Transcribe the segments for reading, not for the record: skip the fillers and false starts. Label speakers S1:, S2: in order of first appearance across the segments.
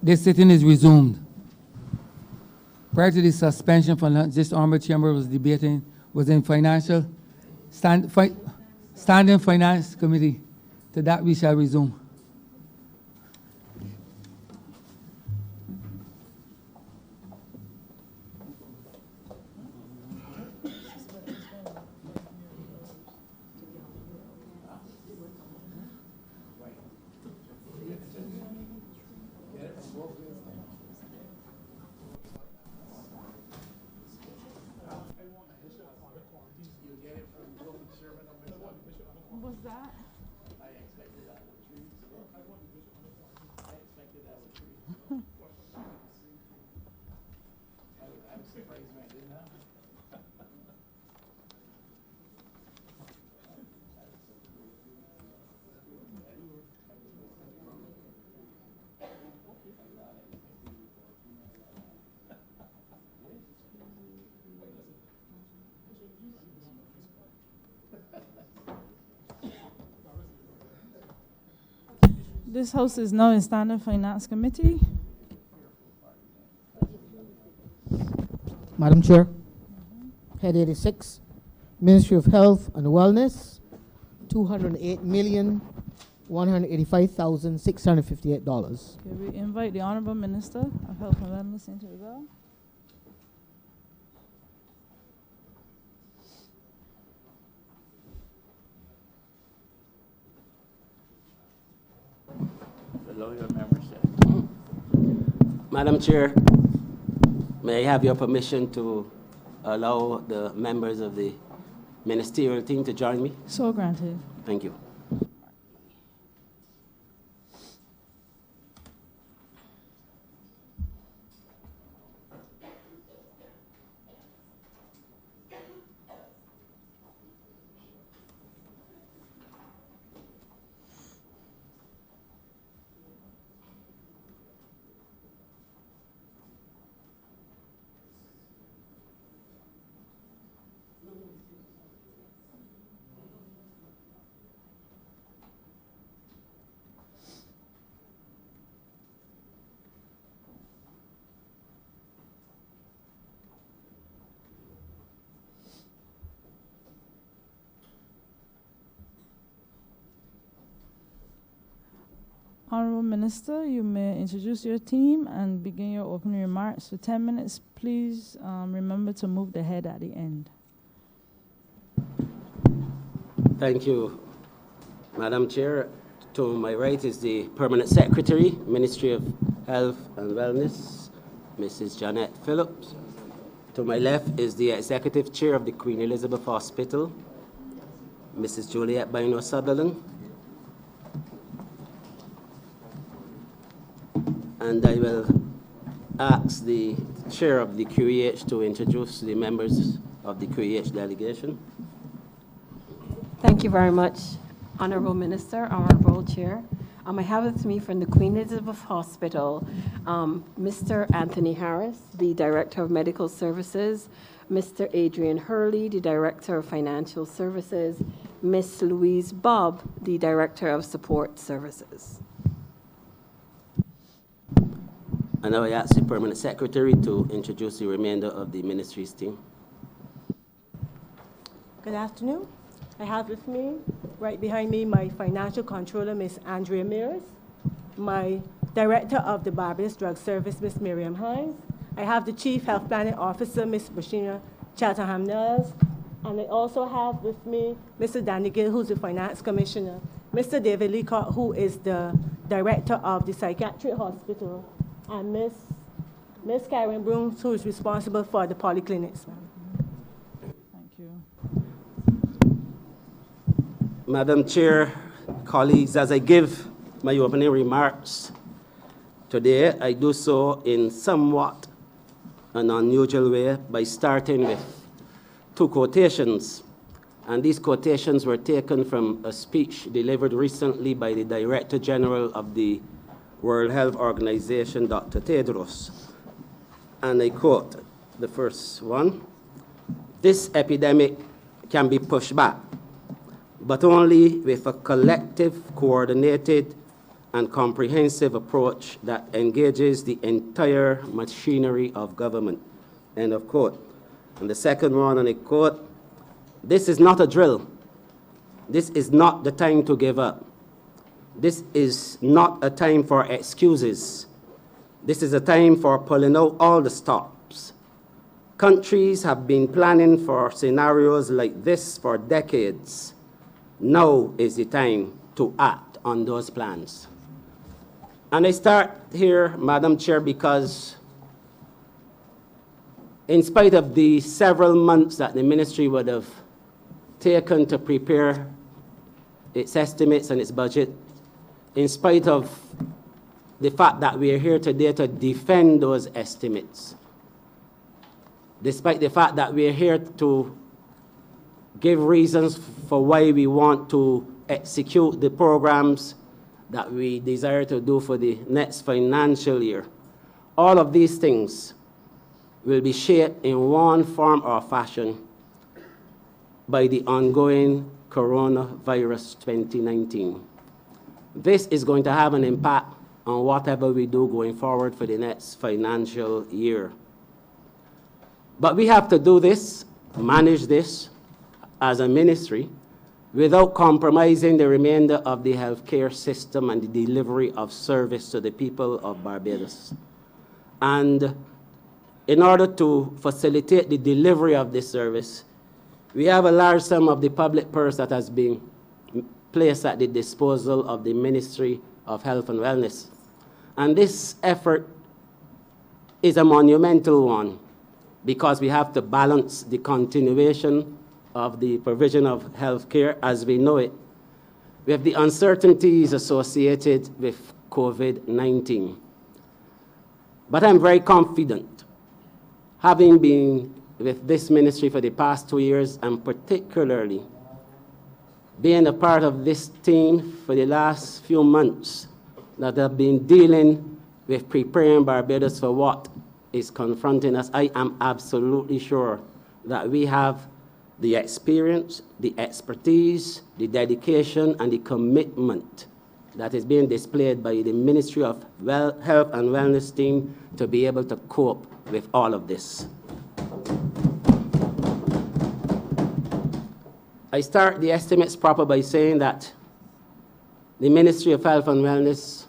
S1: This sitting is resumed. Prior to the suspension from lunch, this honorable chamber was debating, was in standing finance committee. To that we shall resume.
S2: Was that? This house is now in Standing Finance Committee.
S3: Madam Chair, Head 86, Ministry of Health and Wellness, $208,185,658.
S2: Okay, we invite the Honorable Minister of Health and Wellness into the bill.
S4: Madam Chair, may I have your permission to allow the members of the ministerial team to join me?
S2: So granted.
S4: Thank you.
S2: Honorable Minister, you may introduce your team and begin your opening remarks for 10 minutes. Please remember to move the head at the end.
S4: Thank you, Madam Chair. To my right is the Permanent Secretary, Ministry of Health and Wellness, Mrs. Janet Phillips. To my left is the Executive Chair of the Queen Elizabeth Hospital, Mrs. Juliet Bino Sutherland. And I will ask the Chair of the QEH to introduce the members of the QEH delegation.
S5: Thank you very much, Honorable Minister, Honorable Chair. I have with me from the Queen Elizabeth Hospital, Mr. Anthony Harris, the Director of Medical Services, Mr. Adrian Hurley, the Director of Financial Services, Ms. Louise Bobb, the Director of Support Services.
S4: And now I ask the Permanent Secretary to introduce the remainder of the ministry's team.
S6: Good afternoon. I have with me, right behind me, my financial controller, Ms. Andrea Mears, my director of the Barbados Drug Service, Ms. Miriam Hines. I have the Chief Health Planning Officer, Ms. Bashina Chatterham-Nells, and I also have with me Mr. Danny Gill, who's the Finance Commissioner, Mr. David Leacock, who is the Director of the Psychiatric Hospital, and Ms. Karen Broom, who is responsible for the polyclinics.
S2: Thank you.
S4: Madam Chair, colleagues, as I give my opening remarks today, I do so in somewhat an unusual way by starting with two quotations. And these quotations were taken from a speech delivered recently by the Director General of the World Health Organization, Dr. Tedros. And I quote the first one: "This epidemic can be pushed back, but only with a collective, coordinated, and comprehensive approach that engages the entire machinery of government, end of quote. And the second one, and I quote, "This is not a drill. This is not the time to give up. This is not a time for excuses. This is a time for pulling out all the stops. Countries have been planning for scenarios like this for decades. Now is the time to act on those plans." And I start here, Madam Chair, because in spite of the several months that the ministry would have taken to prepare its estimates and its budget, in spite of the fact that we are here today to defend those estimates, despite the fact that we are here to give reasons for why we want to execute the programs that we desire to do for the next financial year, all of these things will be shaped in one form or fashion by the ongoing coronavirus 2019. This is going to have an impact on whatever we do going forward for the next financial year. But we have to do this, manage this as a ministry, without compromising the remainder of the healthcare system and the delivery of service to the people of Barbados. And in order to facilitate the delivery of this service, we have a large sum of the public purse that has been placed at the disposal of the Ministry of Health and Wellness. And this effort is a monumental one because we have to balance the continuation of the provision of health care as we know it with the uncertainties associated with COVID-19. But I'm very confident, having been with this ministry for the past 2 years, and particularly being a part of this team for the last few months that have been dealing with preparing Barbados for what is confronting us, I am absolutely sure that we have the experience, the expertise, the dedication, and the commitment that is being displayed by the Ministry of Health and Wellness team to be able to cope with all of this. I start the estimates proper by saying that the Ministry of Health and Wellness,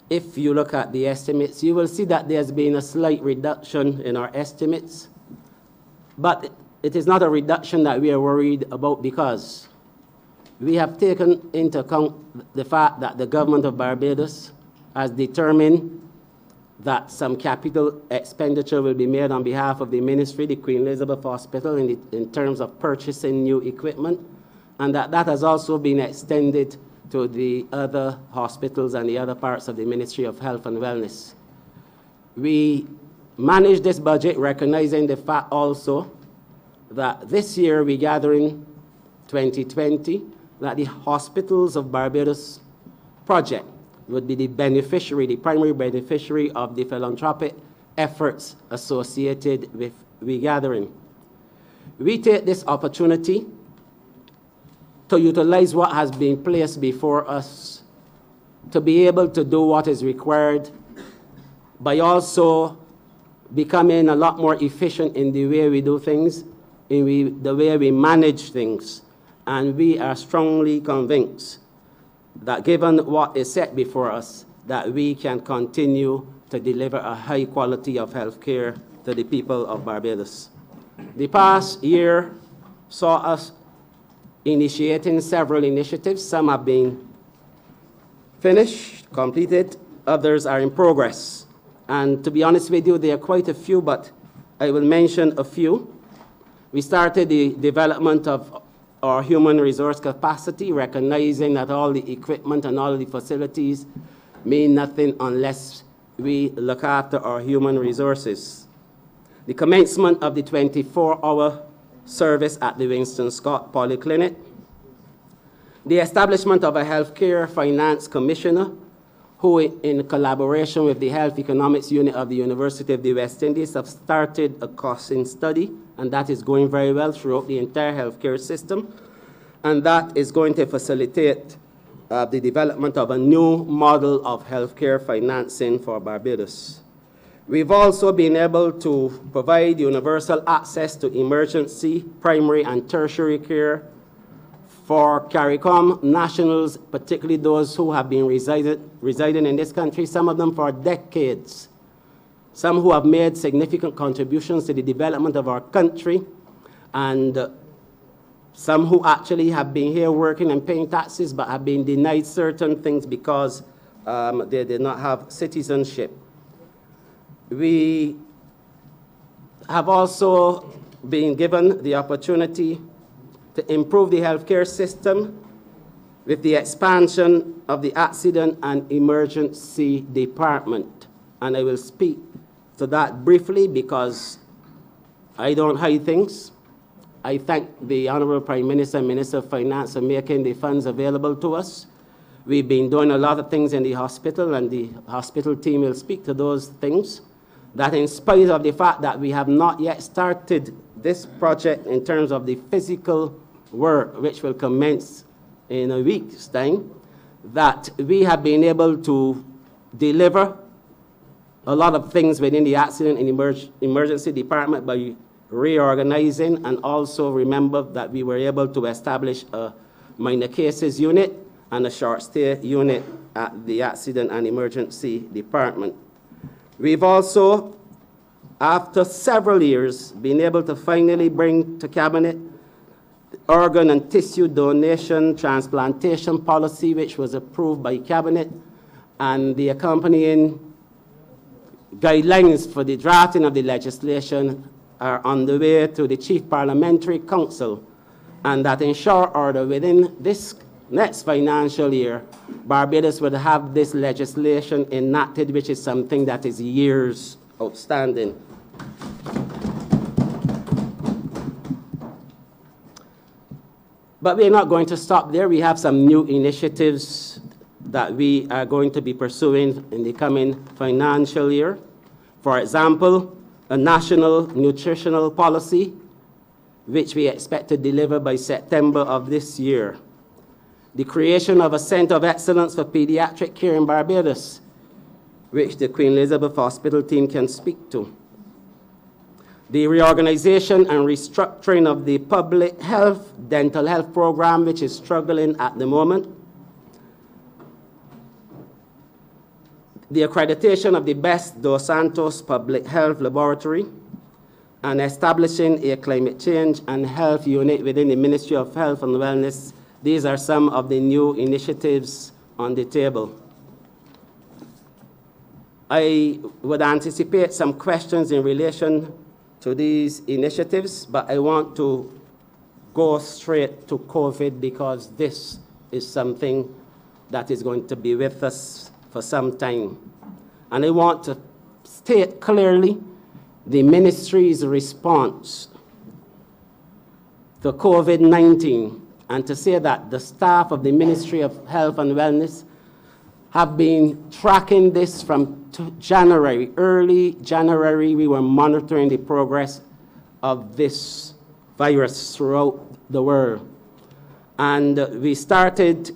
S4: if you look at the estimates, you will see that there's been a slight reduction in our estimates, but it is not a reduction that we are worried about because we have taken into account the fact that the government of Barbados has determined that some capital expenditure will be made on behalf of the ministry, the Queen Elizabeth Hospital, in terms of purchasing new equipment, and that has also been extended to the other hospitals and the other parts of the Ministry of Health and Wellness. We manage this budget recognizing the fact also that this year we gather in 2020 that the Hospitals of Barbados project would be the beneficiary, the primary beneficiary of the philanthropic efforts associated with regathering. We take this opportunity to utilize what has been placed before us to be able to do what is required by also becoming a lot more efficient in the way we do things, in the way we manage things. And we are strongly convinced that given what is set before us, that we can continue to deliver a high quality of health care to the people of Barbados. The past year saw us initiating several initiatives. Some have been finished, completed, others are in progress. And to be honest with you, there are quite a few, but I will mention a few. We started the development of our human resource capacity, recognizing that all the equipment and all the facilities mean nothing unless we look after our human resources. The commencement of the 24-hour service at the Winston Scott Polyclinic. The establishment of a healthcare finance commissioner who, in collaboration with the Health Economics Unit of the University of the West Indies, have started a costing study, and that is going very well throughout the entire healthcare system. And that is going to facilitate the development of a new model of healthcare financing for Barbados. We've also been able to provide universal access to emergency, primary, and tertiary care for CARICOM nationals, particularly those who have been residing in this country, some of them for decades, some who have made significant contributions to the development of our country, and some who actually have been here working and paying taxes but have been denied certain things because they did not have citizenship. We have also been given the opportunity to improve the healthcare system with the expansion of the Accident and Emergency Department. And I will speak to that briefly because I don't hide things. I thank the Honorable Prime Minister and Minister of Finance for making the funds available to us. We've been doing a lot of things in the hospital, and the hospital team will speak to those things. That in spite of the fact that we have not yet started this project in terms of the physical work, which will commence in a week's time, that we have been able to deliver a lot of things within the Accident and Emergency Department by reorganizing, and also remember that we were able to establish a minor cases unit and a short stay unit at the Accident and Emergency Department. We've also, after several years, been able to finally bring to Cabinet the organ and tissue donation transplantation policy, which was approved by Cabinet, and the accompanying guidelines for the drafting of the legislation are on the way to the Chief Parliamentary Council, and that in short order within this next financial year, Barbados would have this legislation enacted, which is something that is years outstanding. But we're not going to stop there. We have some new initiatives that we are going to be pursuing in the coming financial year. For example, a national nutritional policy, which we expect to deliver by September of this year. The creation of a Center of Excellence for Pediatric Care in Barbados, which the Queen Elizabeth Hospital team can speak to. The reorganization and restructuring of the public health, dental health program, which is struggling at the moment. The accreditation of the Best Dos Santos Public Health Laboratory, and establishing a climate change and health unit within the Ministry of Health and Wellness. These are some of the new initiatives on the table. I would anticipate some questions in relation to these initiatives, but I want to go straight to COVID because this is something that is going to be with us for some time. And I want to state clearly the ministry's response to COVID-19, and to say that the staff of the Ministry of Health and Wellness have been tracking this from January. Early January, we were monitoring the progress of this virus throughout the world. And we started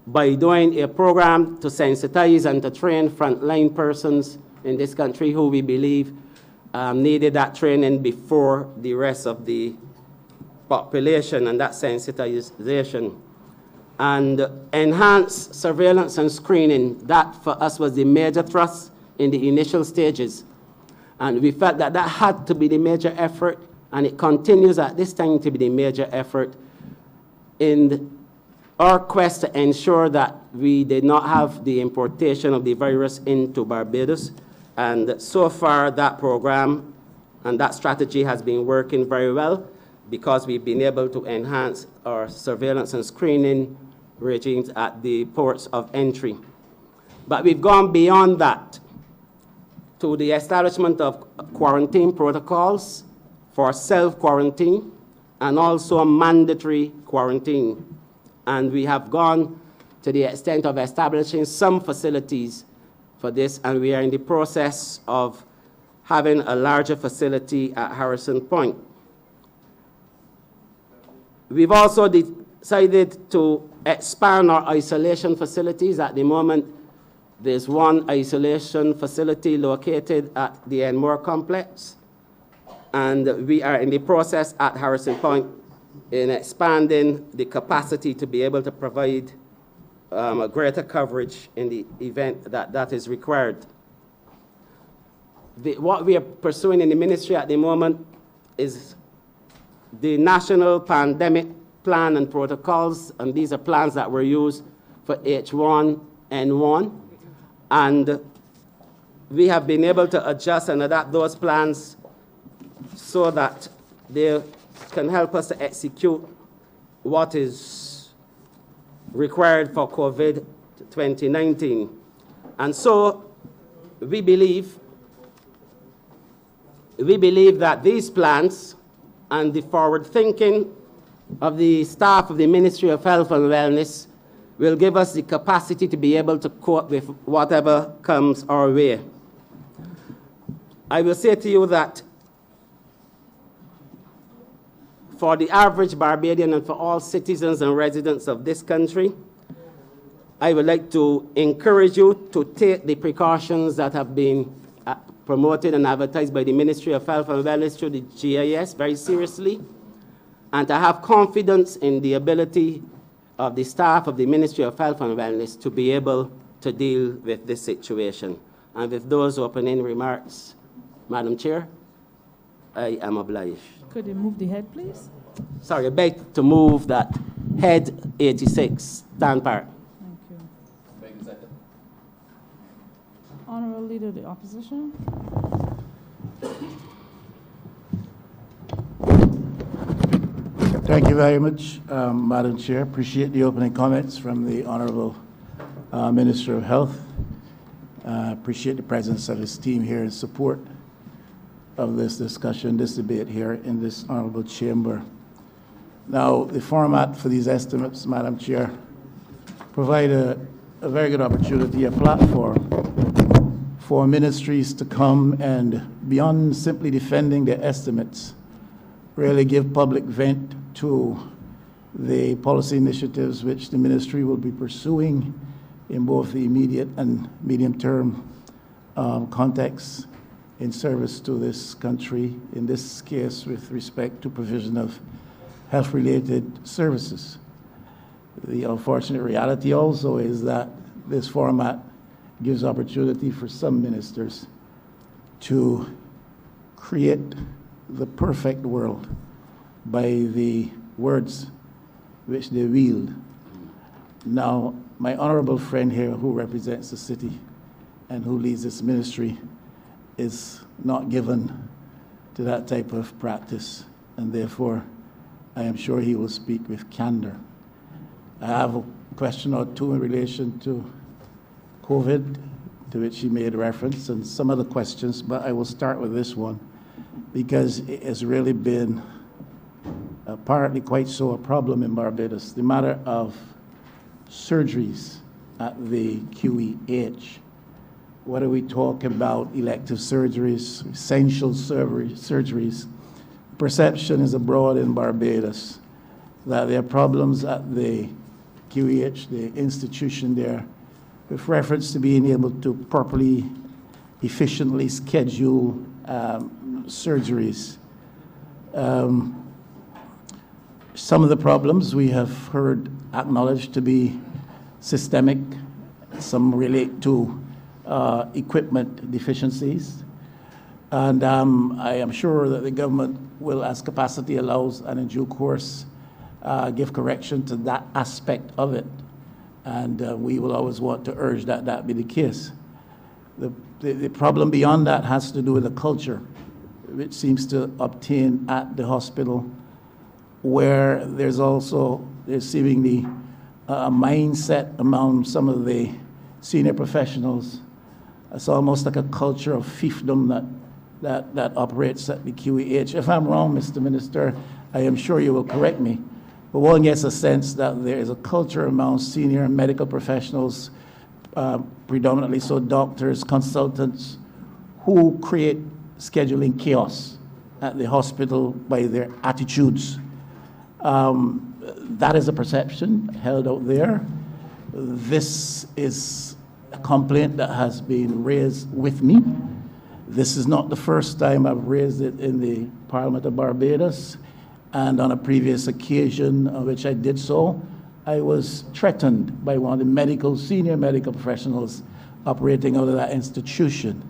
S4: by doing a program to sensitize and to train frontline persons in this country who we believe needed that training before the rest of the population, and that sensitization. And enhanced surveillance and screening, that for us was the major thrust in the initial stages. And we felt that that had to be the major effort, and it continues at this time to be the major effort in our quest to ensure that we did not have the importation of the virus into Barbados. And so far, that program and that strategy has been working very well because we've been able to enhance our surveillance and screening regimes at the ports of entry. But we've gone beyond that to the establishment of quarantine protocols for self-quarantine and also mandatory quarantine. And we have gone to the extent of establishing some facilities for this, and we are in the process of having a larger facility at Harrison Point. We've also decided to expand our isolation facilities. At the moment, there's one isolation facility located at the Enmore Complex, and we are in the process at Harrison Point in expanding the capacity to be able to provide a greater coverage in the event that that is required. What we are pursuing in the ministry at the moment is the National Pandemic Plan and Protocols, and these are plans that were used for H1N1. And we have been able to adjust and adapt those plans so that they can help us to execute what is required for COVID 2019. And so we believe that these plans and the forward thinking of the staff of the Ministry of Health and Wellness will give us the capacity to be able to cope with whatever comes our way. I will say to you that for the average Barbadian and for all citizens and residents of this country, I would like to encourage you to take the precautions that have been promoted and advertised by the Ministry of Health and Wellness through the GIS very seriously, and to have confidence in the ability of the staff of the Ministry of Health and Wellness to be able to deal with this situation. And with those opening remarks, Madam Chair, I am obliged.
S2: Could you move the head, please?
S4: Sorry, I beg to move that Head 86, Dan Park.
S2: Thank you. Honorable Leader of the Opposition.
S7: Thank you very much, Madam Chair. Appreciate the opening comments from the Honorable Minister of Health. Appreciate the presence of his team here in support of this discussion, this debate here in this honorable chamber. Now, the format for these estimates, Madam Chair, provide a very good opportunity, a platform for ministries to come and, beyond simply defending their estimates, really give public vent to the policy initiatives which the ministry will be pursuing in both the immediate and medium-term contexts in service to this country, in this case with respect to provision of health-related services. The unfortunate reality also is that this format gives opportunity for some ministers to create the perfect world by the words which they wield. Now, my honorable friend here who represents the city and who leads this ministry is not given to that type of practice, and therefore I am sure he will speak with candor. I have a question or two in relation to COVID, to which he made reference, and some other questions, but I will start with this one because it has really been apparently quite so a problem in Barbados, the matter of surgeries at the QEH. Whether we talk about elective surgeries, essential surgeries, perception is abroad in Barbados that there are problems at the QEH, the institution there, with reference to being able to properly, efficiently schedule surgeries. Some of the problems we have heard acknowledged to be systemic. Some relate to equipment deficiencies. And I am sure that the government will, as capacity allows, and in due course, give correction to that aspect of it. And we will always want to urge that that be the case. The problem beyond that has to do with the culture, which seems to obtain at the hospital, where there's seemingly a mindset among some of the senior professionals. It's almost like a culture of fiefdom that operates at the QEH. If I'm wrong, Mr. Minister, I am sure you will correct me, but one gets a sense that there is a culture among senior medical professionals, predominantly so doctors, consultants, who create scheduling chaos at the hospital by their attitudes. that is a perception held out there. This is a complaint that has been raised with me. This is not the first time I've raised it in the Parliament of Barbados, and on a previous occasion on which I did so, I was threatened by one of the senior medical professionals operating out of that institution.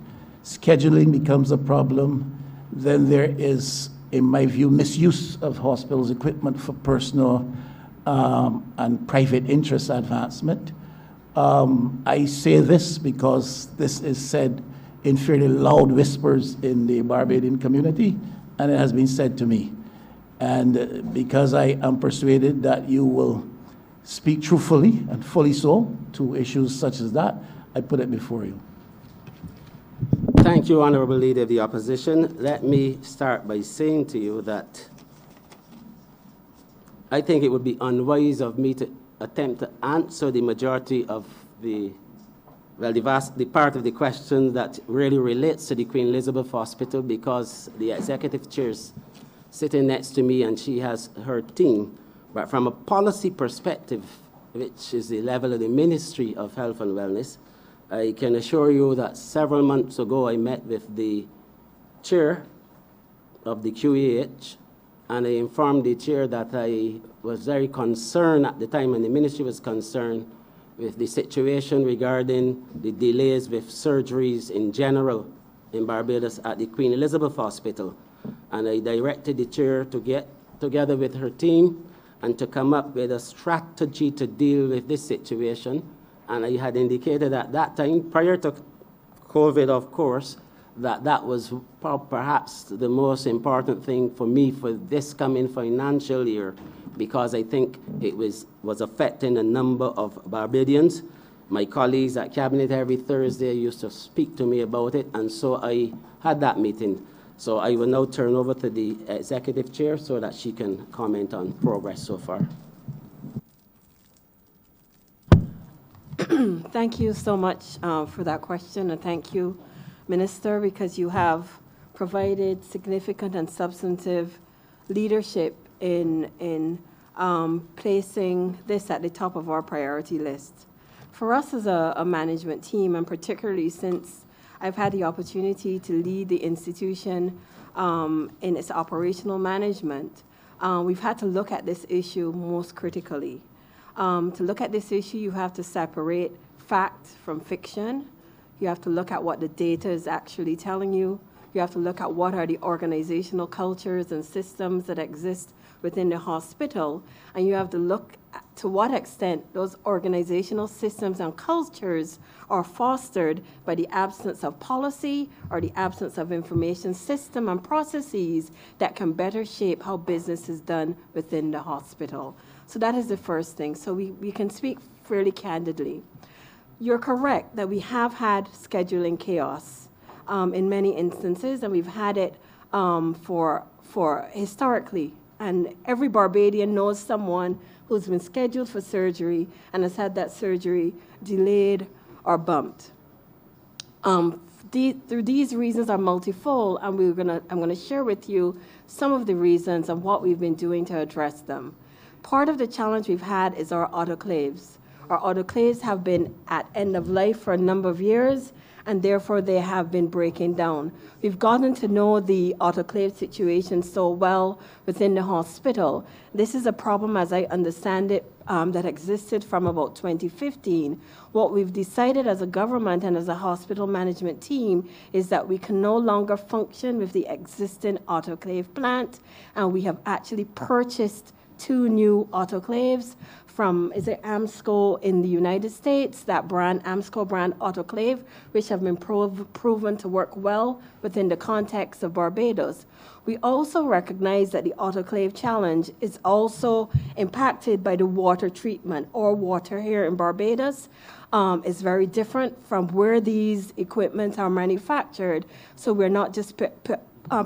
S7: Scheduling becomes a problem. Then there is, in my view, misuse of hospitals' equipment for personal and private interest advancement. I say this because this is said in fairly loud whispers in the Barbadian community, and it has been said to me. And because I am persuaded that you will speak truthfully and fully so to issues such as that, I put it before you.
S4: Thank you, Honorable Leader of the Opposition. Let me start by saying to you that I think it would be unwise of me to attempt to answer the majority of the part of the question that really relates to the Queen Elizabeth Hospital, because the executive chair's sitting next to me and she has her team. But from a policy perspective, which is the level of the Ministry of Health and Wellness, I can assure you that several months ago I met with the chair of the QEH, and I informed the chair that I was very concerned at the time, and the ministry was concerned with the situation regarding the delays with surgeries in general in Barbados at the Queen Elizabeth Hospital. And I directed the chair to get together with her team and to come up with a strategy to deal with this situation. And I had indicated at that time, prior to COVID, of course, that was perhaps the most important thing for me for this coming financial year, because I think it was affecting a number of Barbadians. My colleagues at Cabinet every Thursday used to speak to me about it, and so I had that meeting. So I will now turn over to the executive chair so that she can comment on progress so far.
S5: Thank you so much for that question, and thank you, Minister, because you have provided significant and substantive leadership in placing this at the top of our priority list. For us as a management team, and particularly since I've had the opportunity to lead the institution in its operational management, we've had to look at this issue most critically. To look at this issue, you have to separate fact from fiction. You have to look at what the data is actually telling you. You have to look at what are the organizational cultures and systems that exist within the hospital. And you have to look at to what extent those organizational systems and cultures are fostered by the absence of policy or the absence of information system and processes that can better shape how business is done within the hospital. So that is the first thing. So we can speak fairly candidly. You're correct that we have had scheduling chaos in many instances, and we've had it for historically. And every Barbadian knows someone who's been scheduled for surgery and has had that surgery delayed or bumped. Through these reasons are multifold, and I'm gonna share with you some of the reasons and what we've been doing to address them. Part of the challenge we've had is our autoclaves. Our autoclaves have been at end of life for a number of years, and therefore they have been breaking down. We've gotten to know the autoclave situation so well within the hospital. This is a problem, as I understand it, that existed from about 2015. What we've decided as a government and as a hospital management team is that we can no longer function with the existing autoclave plant, and we have actually purchased 2 new autoclaves from, Amsco in the United States, that brand, Amsco brand autoclave, which have been proven to work well within the context of Barbados. We also recognize that the autoclave challenge is also impacted by the water treatment. Our water here in Barbados is very different from where these equipments are manufactured. So we're not just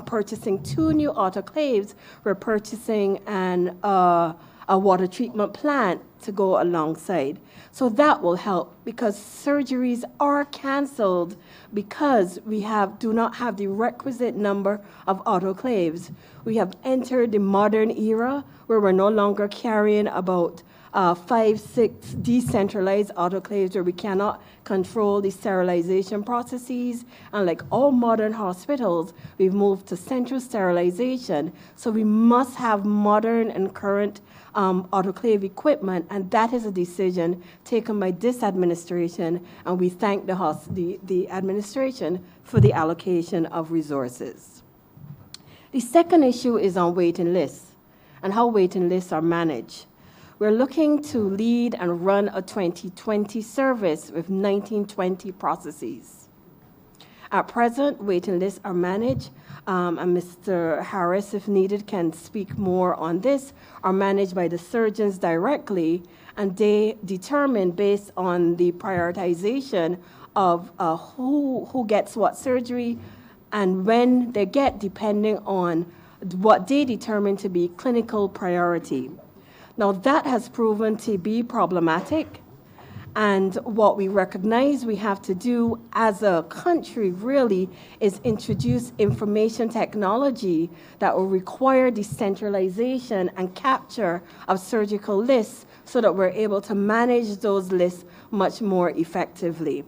S5: purchasing 2 new autoclaves, we're purchasing a a water treatment plant to go alongside. So that will help because surgeries are canceled because we do not have the requisite number of autoclaves. We have entered the modern era where we're no longer carrying about 5, 6 decentralized autoclaves where we cannot control the sterilization processes. And like all modern hospitals, we've moved to central sterilization. So we must have modern and current autoclave equipment, and that is a decision taken by this administration, and we thank the administration for the allocation of resources. The second issue is on waiting lists and how waiting lists are managed. We're looking to lead and run a 2020 service with 1920 processes. At present, waiting lists are managed, and Mr. Harris, if needed, can speak more on this, are managed by the surgeons directly, and they determine based on the prioritization of who gets what surgery and when they get, depending on what they determine to be clinical priority. Now, that has proven to be problematic. And what we recognize we have to do as a country really is introduce information technology that will require decentralization and capture of surgical lists so that we're able to manage those lists much more effectively.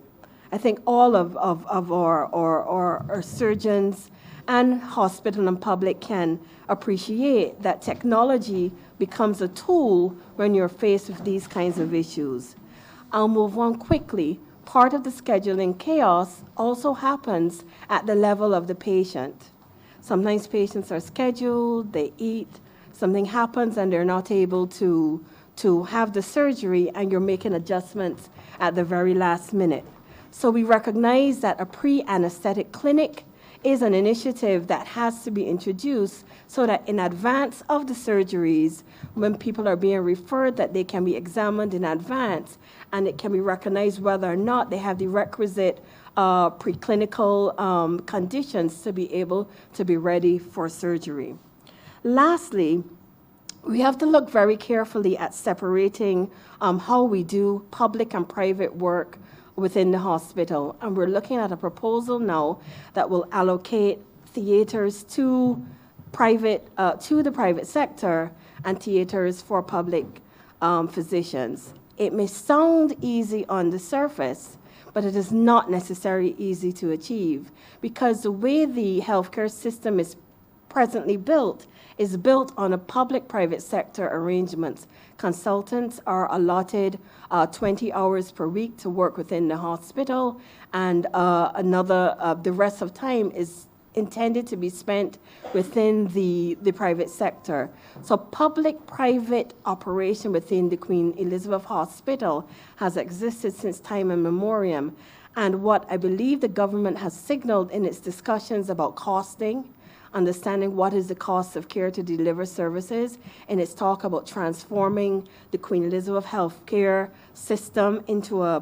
S5: I think all of our surgeons and hospital and public can appreciate that technology becomes a tool when you're faced with these kinds of issues. I'll move on quickly. Part of the scheduling chaos also happens at the level of the patient. Sometimes patients are scheduled, they eat, something happens and they're not able to have the surgery, and you're making adjustments at the very last minute. So we recognize that a pre-anesthetic clinic is an initiative that has to be introduced so that in advance of the surgeries, when people are being referred, that they can be examined in advance and it can be recognized whether or not they have the requisite preclinical conditions to be able to be ready for surgery. Lastly, we have to look very carefully at separating how we do public and private work within the hospital. And we're looking at a proposal now that will allocate theaters to the private sector and theaters for public physicians. It may sound easy on the surface, but it is not necessarily easy to achieve because the way the healthcare system is presently built is built on a public-private sector arrangements. Consultants are allotted 20 hours per week to work within the hospital, and the rest of time is intended to be spent within the private sector. So public-private operation within the Queen Elizabeth Hospital has existed since time immemorial. And what I believe the government has signaled in its discussions about costing, understanding what is the cost of care to deliver services, and its talk about transforming the Queen Elizabeth healthcare system into a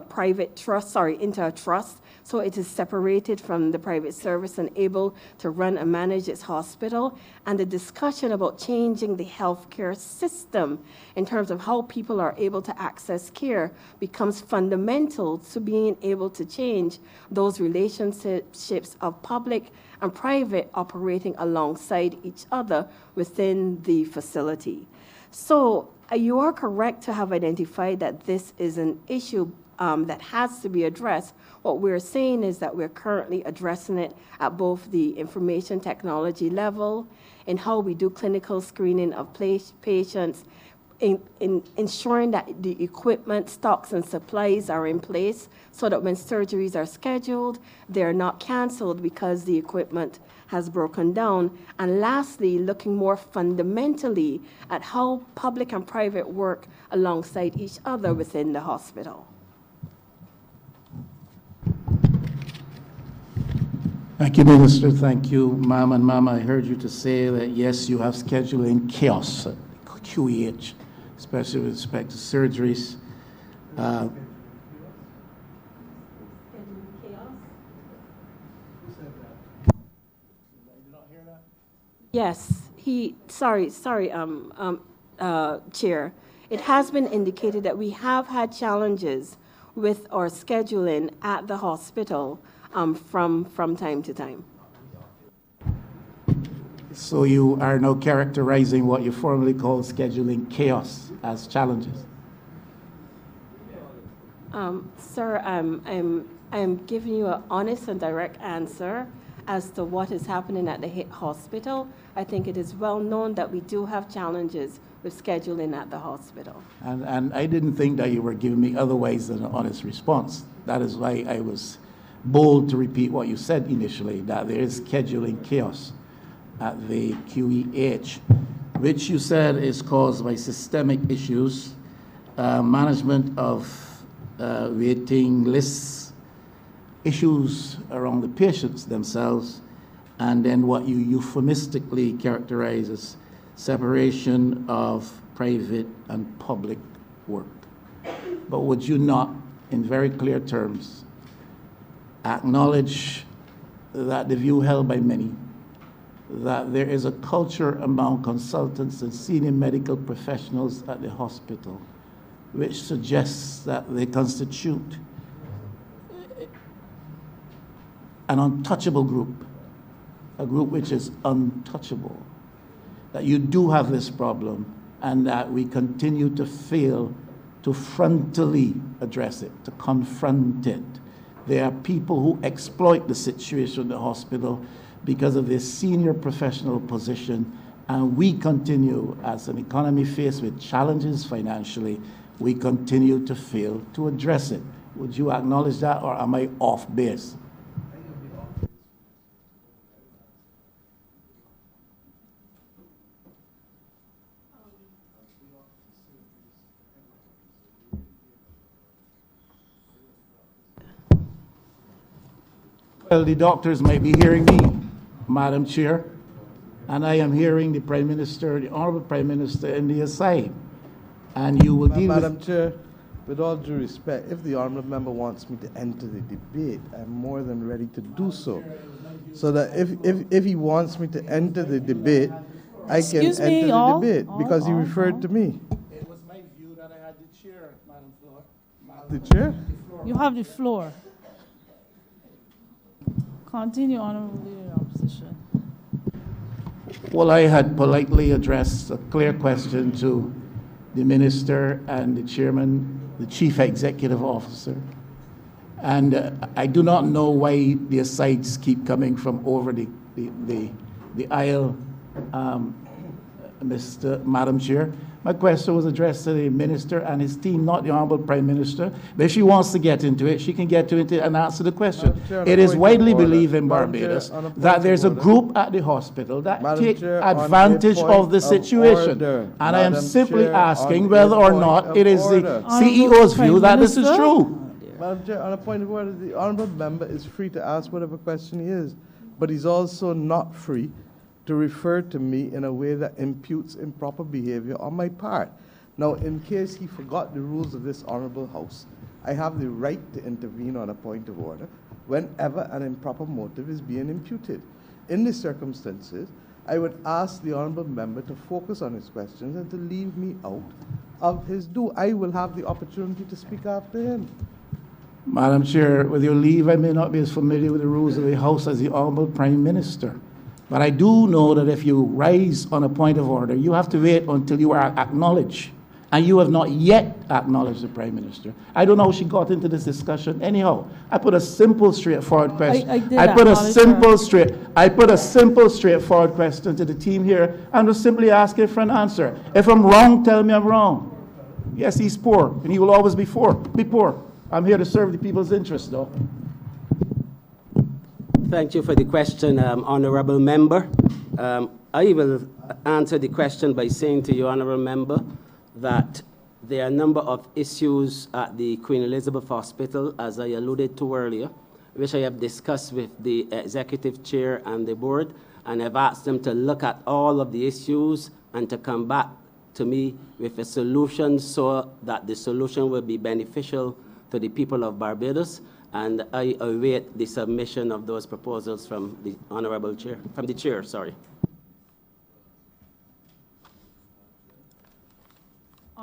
S5: trust, so it is separated from the private service and able to run and manage its hospital, and the discussion about changing the healthcare system in terms of how people are able to access care becomes fundamental to being able to change those relationships of public and private operating alongside each other within the facility. So you are correct to have identified that this is an issue that has to be addressed. What we're saying is that we're currently addressing it at both the information technology level in how we do clinical screening of patients, in ensuring that the equipment, stocks, and supplies are in place so that when surgeries are scheduled, they're not canceled because the equipment has broken down. And lastly, looking more fundamentally at how public and private work alongside each other within the hospital.
S7: Thank you, Minister. Thank you, ma'am. And ma'am, I heard you to say that, yes, you have scheduling chaos at QEH, especially with respect to surgeries.
S5: Yes, sorry, Chair, it has been indicated that we have had challenges with our scheduling at the hospital from time to time.
S7: So you are now characterizing what you formerly called scheduling chaos as challenges.
S5: Sir, I'm giving you an honest and direct answer as to what is happening at the hospital. I think it is well known that we do have challenges with scheduling at the hospital.
S7: And I didn't think that you were giving me otherwise than an honest response. That is why I was bold to repeat what you said initially, that there is scheduling chaos at the QEH, which you said is caused by systemic issues, management of waiting lists, issues around the patients themselves, and then what you euphemistically characterize as separation of private and public work. But would you not, in very clear terms, acknowledge that the view held by many, that there is a culture among consultants and senior medical professionals at the hospital which suggests that they constitute an untouchable group, a group which is untouchable, that you do have this problem and that we continue to fail to frontally address it, to confront it. There are people who exploit the situation in the hospital because of their senior professional position, and we continue, as an economy faced with challenges financially, we continue to fail to address it. Would you acknowledge that, or am I off base? Well, the doctors might be hearing me, Madam Chair, and I am hearing the Prime Minister, the Honourable Prime Minister, in the aside. And you will deal
S8: Madam
S7: with...
S8: Chair, with all due respect, if the honourable member wants me to enter the debate, I'm more than ready to do so. So that if he wants me to enter the debate, I can
S2: Excuse me,
S8: enter the
S2: all-
S8: debate because he
S2: all-
S8: referred to me.
S7: It was my view that I had the chair, Madam Floor.
S8: The chair?
S2: You have the floor. Continue, Honorable Leader of Opposition.
S7: Well, I had politely addressed a clear question to the Minister and the Chairman, the Chief Executive Officer. And I do not know why the asides keep coming from over the aisle, Madam Chair. My question was addressed to the Minister and his team, not the Honourable Prime Minister. But if she wants to get into it, she can get into it and answer the question.
S8: Madam Chair, on
S7: It
S8: a
S7: is
S8: point of
S7: widely
S8: order.
S7: believed in
S8: Madam Chair,
S7: Barbados
S8: on a point
S7: that
S8: of
S7: there's a
S8: order.
S7: group at the hospital that
S8: Madam
S7: take
S8: Chair, on a
S7: advantage
S8: point
S7: of the
S8: of
S7: situation.
S8: order.
S7: And I am
S8: Madam
S7: simply
S8: Chair,
S7: asking
S8: on
S7: whether
S8: a
S7: or
S8: point
S7: not
S8: of
S7: it is the
S8: order.
S7: CEO's view
S2: Prime
S7: that this is
S2: Minister?
S7: true.
S8: Madam Chair, on a point of order, the honourable member is free to ask whatever question he is, but he's also not free to refer to me in a way that imputes improper behavior on my part. Now, in case he forgot the rules of this honourable House, I have the right to intervene on a point of order whenever an improper motive is being imputed. In these circumstances, I would ask the honourable member to focus on his questions and to leave me out of his due. I will have the opportunity to speak after him.
S7: Madam Chair, with your leave, I may not be as familiar with the rules of the House as the Honourable Prime Minister. But I do know that if you rise on a point of order, you have to wait until you are acknowledged. And you have not yet acknowledged the Prime Minister. I don't know how she got into this discussion anyhow. I put a simple, straightforward question.
S2: I did
S7: put a
S2: acknowledge her.
S7: I put a simple, straightforward question to the team here and was simply asking for an answer. If I'm wrong, tell me I'm wrong. Yes, he's poor, and he will always be poor. I'm here to serve the people's interests, though.
S4: Thank you for the question, Honourable Member. I will answer the question by saying to you, Honourable Member, that there are a number of issues at the Queen Elizabeth Hospital, as I alluded to earlier, which I have discussed with the Executive Chair and the Board, and I've asked them to look at all of the issues and to come back to me with a solution so that the solution will be beneficial to the people of Barbados, and I await the submission of those proposals from the Honourable Chair, from the Chair, sorry.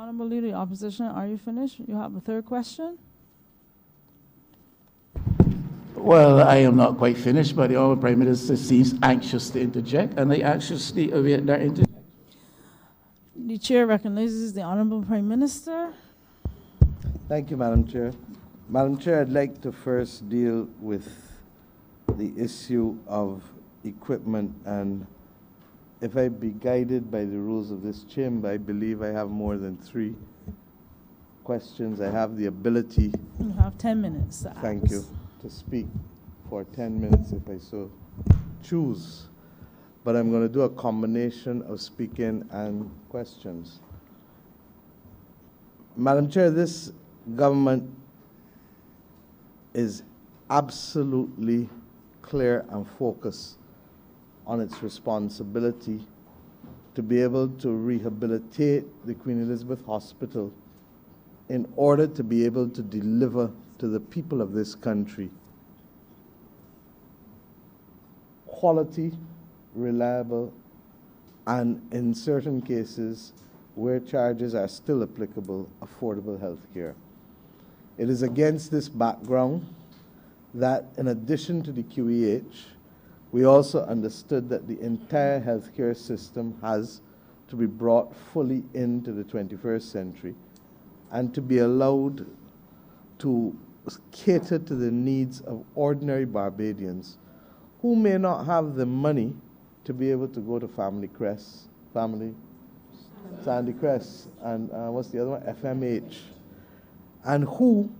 S2: Honorable Leader, the Opposition, are you finished? You have a third question?
S7: Well, I am not quite finished, but the Honourable Prime Minister seems anxious to interject, and I anxiously await that interjection.
S2: The Chair recognizes the Honorable Prime Minister.
S8: Thank you, Madam Chair. Madam Chair, I'd like to first deal with the issue of equipment, and if I be guided by the rules of this chamber, I believe I have more than 3 questions. I have the ability,
S2: You have 10 minutes to ask.
S8: thank you, to speak for 10 minutes if I so choose. But I'm going to do a combination of speaking and questions. Madam Chair, this government is absolutely clear and focused on its responsibility to be able to rehabilitate the Queen Elizabeth Hospital in order to be able to deliver to the people of this country quality, reliable, and in certain cases where charges are still applicable, affordable health care. It is against this background that in addition to the QEH, we also understood that the entire healthcare system has to be brought fully into the 21st century and to be allowed to cater to the needs of ordinary Barbadians who may not have the money to be able to go to Sandy Crest, and what's the other one? FMH, and who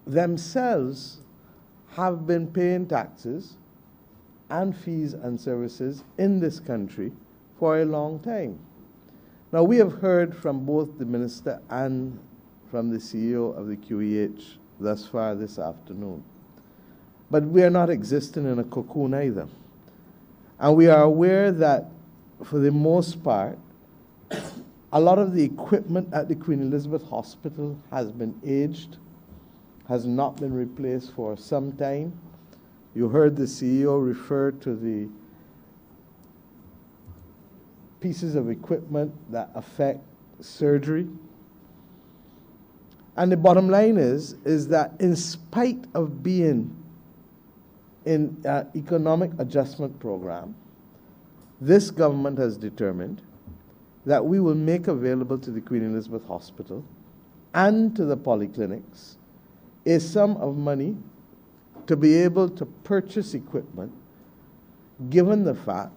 S8: themselves have been paying taxes and fees and services in this country for a long time. Now, we have heard from both the Minister and from the CEO of the QEH thus far this afternoon. But we are not existing in a cocoon either. And we are aware that, for the most part, a lot of the equipment at the Queen Elizabeth Hospital has been aged, has not been replaced for some time. You heard the CEO refer to the pieces of equipment that affect surgery. And the bottom line is that in spite of being in an economic adjustment program, this government has determined that we will make available to the Queen Elizabeth Hospital and to the polyclinics a sum of money to be able to purchase equipment, given the fact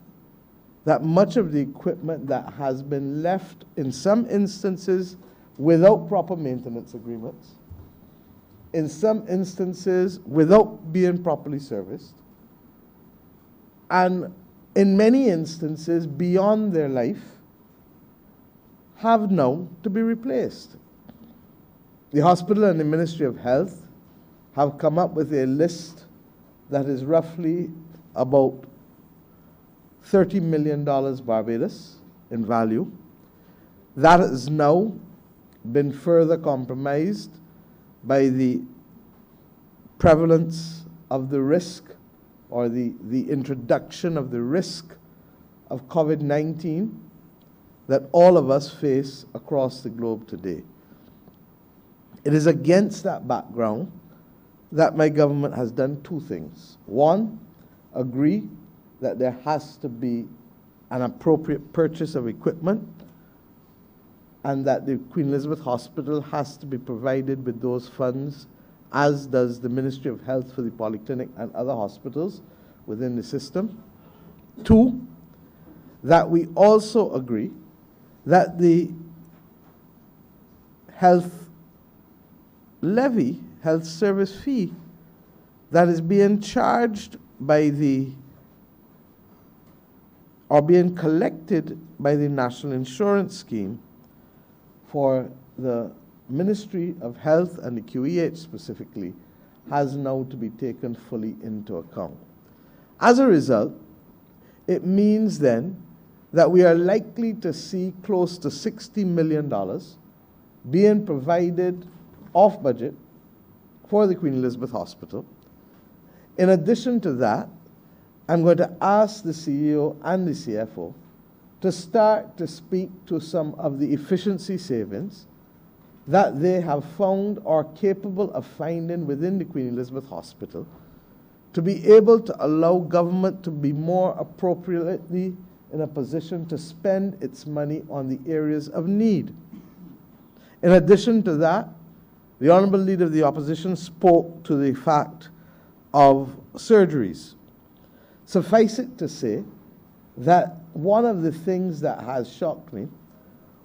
S8: that much of the equipment that has been left, in some instances, without proper maintenance agreements, in some instances, without being properly serviced, and in many instances, beyond their life, have now to be replaced. The hospital and the Ministry of Health have come up with a list that is roughly about $30 million Barbados in value. That has now been further compromised by the prevalence of the risk, or the introduction of the risk of COVID-19 that all of us face across the globe today. It is against that background that my government has done 2 things. 1, agree that there has to be an appropriate purchase of equipment, and that the Queen Elizabeth Hospital has to be provided with those funds, as does the Ministry of Health for the polyclinic and other hospitals within the system. 2, that we also agree that the health levy, health service fee, that is being charged by or being collected by the National Insurance Scheme for the Ministry of Health and the QEH specifically, has now to be taken fully into account. As a result, it means then that we are likely to see close to $60 million being provided off budget for the Queen Elizabeth Hospital. In addition to that, I'm going to ask the CEO and the CFO to start to speak to some of the efficiency savings that they have found or capable of finding within the Queen Elizabeth Hospital, to be able to allow government to be more appropriately in a position to spend its money on the areas of need. In addition to that, the Honourable Leader of the Opposition spoke to the fact of surgeries. Suffice it to say that one of the things that has shocked me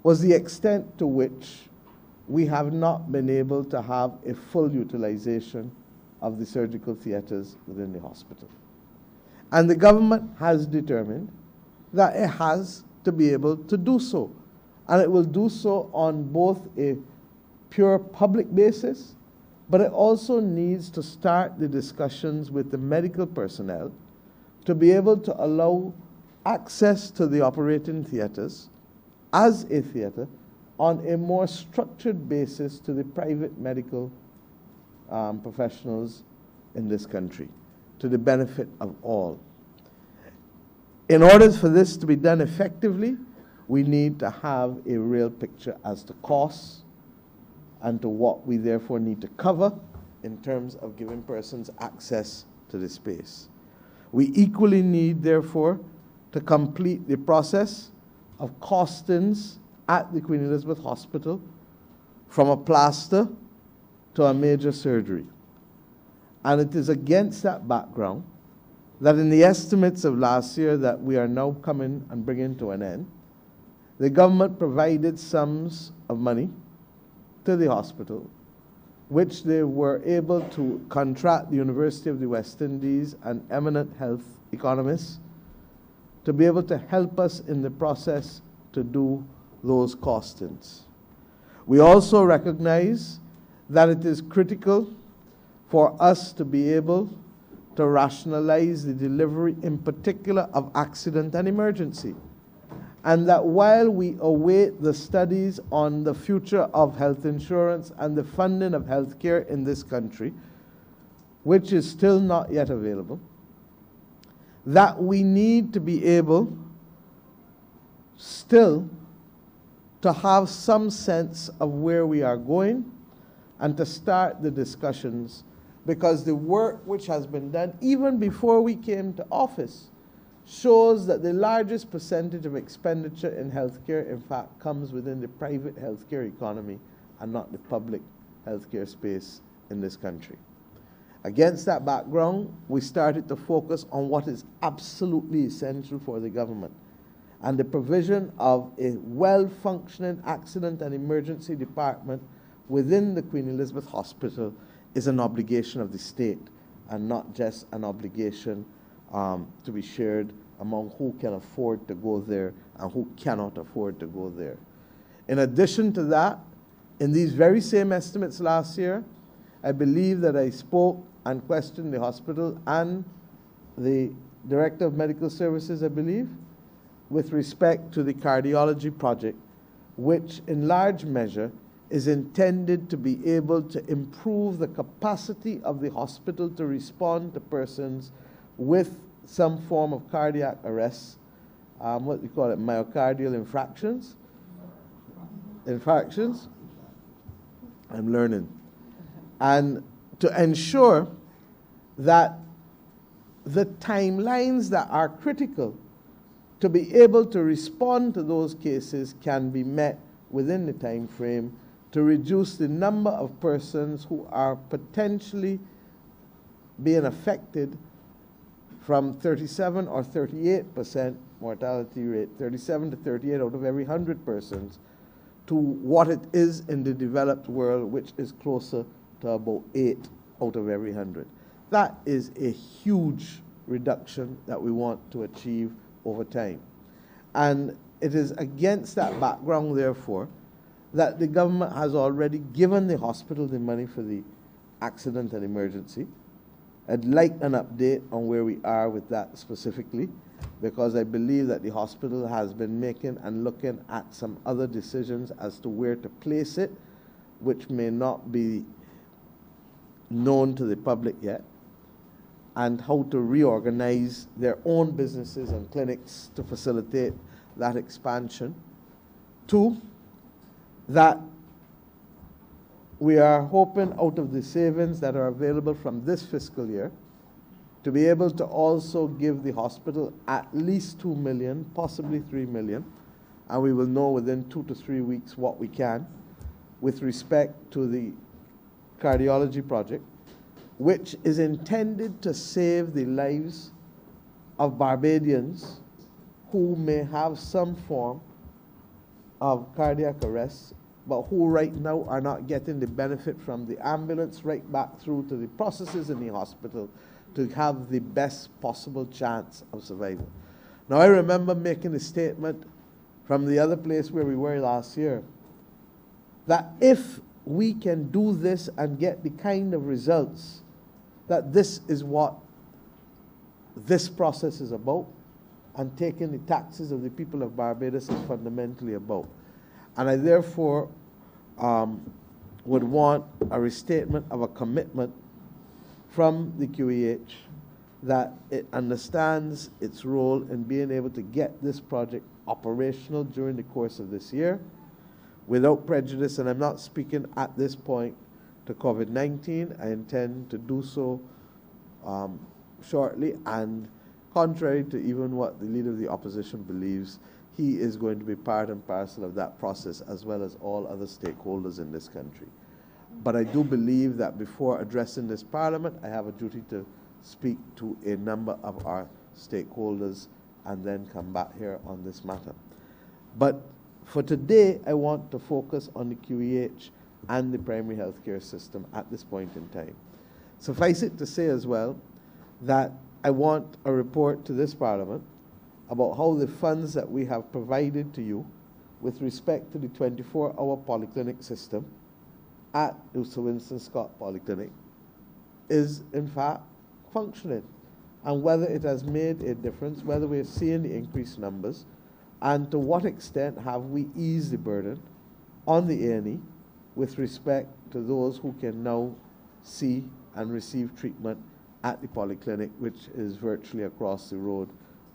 S8: was the extent to which we have not been able to have a full utilization of the surgical theatres within the hospital. And the government has determined that it has to be able to do so. And it will do so on both a pure public basis, but it also needs to start the discussions with the medical personnel to be able to allow access to the operating theatres as a theatre on a more structured basis to the private medical professionals in this country, to the benefit of all. In order for this to be done effectively, we need to have a real picture as to costs and to what we therefore need to cover in terms of giving persons access to the space. We equally need, therefore, to complete the process of costings at the Queen Elizabeth Hospital from a plaster to a major surgery. And it is against that background that in the estimates of last year that we are now coming and bringing to an end, the government provided sums of money to the hospital, which they were able to contract the University of the West Indies and eminent health economists to be able to help us in the process to do those costings. We also recognize that it is critical for us to be able to rationalize the delivery, in particular, of accident and emergency. And that while we await the studies on the future of health insurance and the funding of healthcare in this country, which is still not yet available, that we need to be able still to have some sense of where we are going and to start the discussions, because the work which has been done even before we came to office shows that the largest percentage of expenditure in healthcare, in fact, comes within the private healthcare economy and not the public healthcare space in this country. Against that background, we started to focus on what is absolutely essential for the government, and the provision of a well-functioning accident and emergency department within the Queen Elizabeth Hospital is an obligation of the state and not just an obligation to be shared among who can afford to go there and who cannot afford to go there. In addition to that, in these very same estimates last year, I believe that I spoke and questioned the hospital and the Director of Medical Services, I believe, with respect to the cardiology project, which in large measure is intended to be able to improve the capacity of the hospital to respond to persons with some form of cardiac arrest, what we call it, myocardial infarctions. I'm learning. And to ensure that the timelines that are critical to be able to respond to those cases can be met within the time frame, to reduce the number of persons who are potentially being affected from 37 or 38% mortality rate, 37 to 38 out of every 100 persons, to what it is in the developed world, which is closer to about 8 out of every 100. That is a huge reduction that we want to achieve over time. And it is against that background, therefore, that the government has already given the hospital the money for the accident and emergency. I'd like an update on where we are with that specifically, because I believe that the hospital has been making and looking at some other decisions as to where to place it, which may not be known to the public yet, and how to reorganize their own businesses and clinics to facilitate that expansion. Two, that we are hoping out of the savings that are available from this fiscal year to be able to also give the hospital at least 2 million, possibly 3 million, and we will know within 2 to 3 weeks what we can with respect to the cardiology project, which is intended to save the lives of Barbadians who may have some form of cardiac arrest, but who right now are not getting the benefit from the ambulance right back through to the processes in the hospital to have the best possible chance of survival. Now, I remember making a statement from the other place where we were last year, that if we can do this and get the kind of results that this is what this process is about, and taking the taxes of the people of Barbados is fundamentally about. And I therefore would want a restatement of a commitment from the QEH that it understands its role in being able to get this project operational during the course of this year without prejudice. And I'm not speaking at this point to COVID-19. I intend to do so shortly, and contrary to even what the leader of the opposition believes, he is going to be part and parcel of that process, as well as all other stakeholders in this country. But I do believe that before addressing this Parliament, I have a duty to speak to a number of our stakeholders and then come back here on this matter. But for today, I want to focus on the QEH and the primary health care system at this point in time. Suffice it to say as well that I want a report to this Parliament about how the funds that we have provided to you with respect to the 24-hour polyclinic system at the Sir Winston Scott Polyclinic is in fact functioning, and whether it has made a difference, whether we're seeing the increased numbers, and to what extent have we eased the burden on the A&E with respect to those who can now see and receive treatment at the polyclinic, which is virtually across the road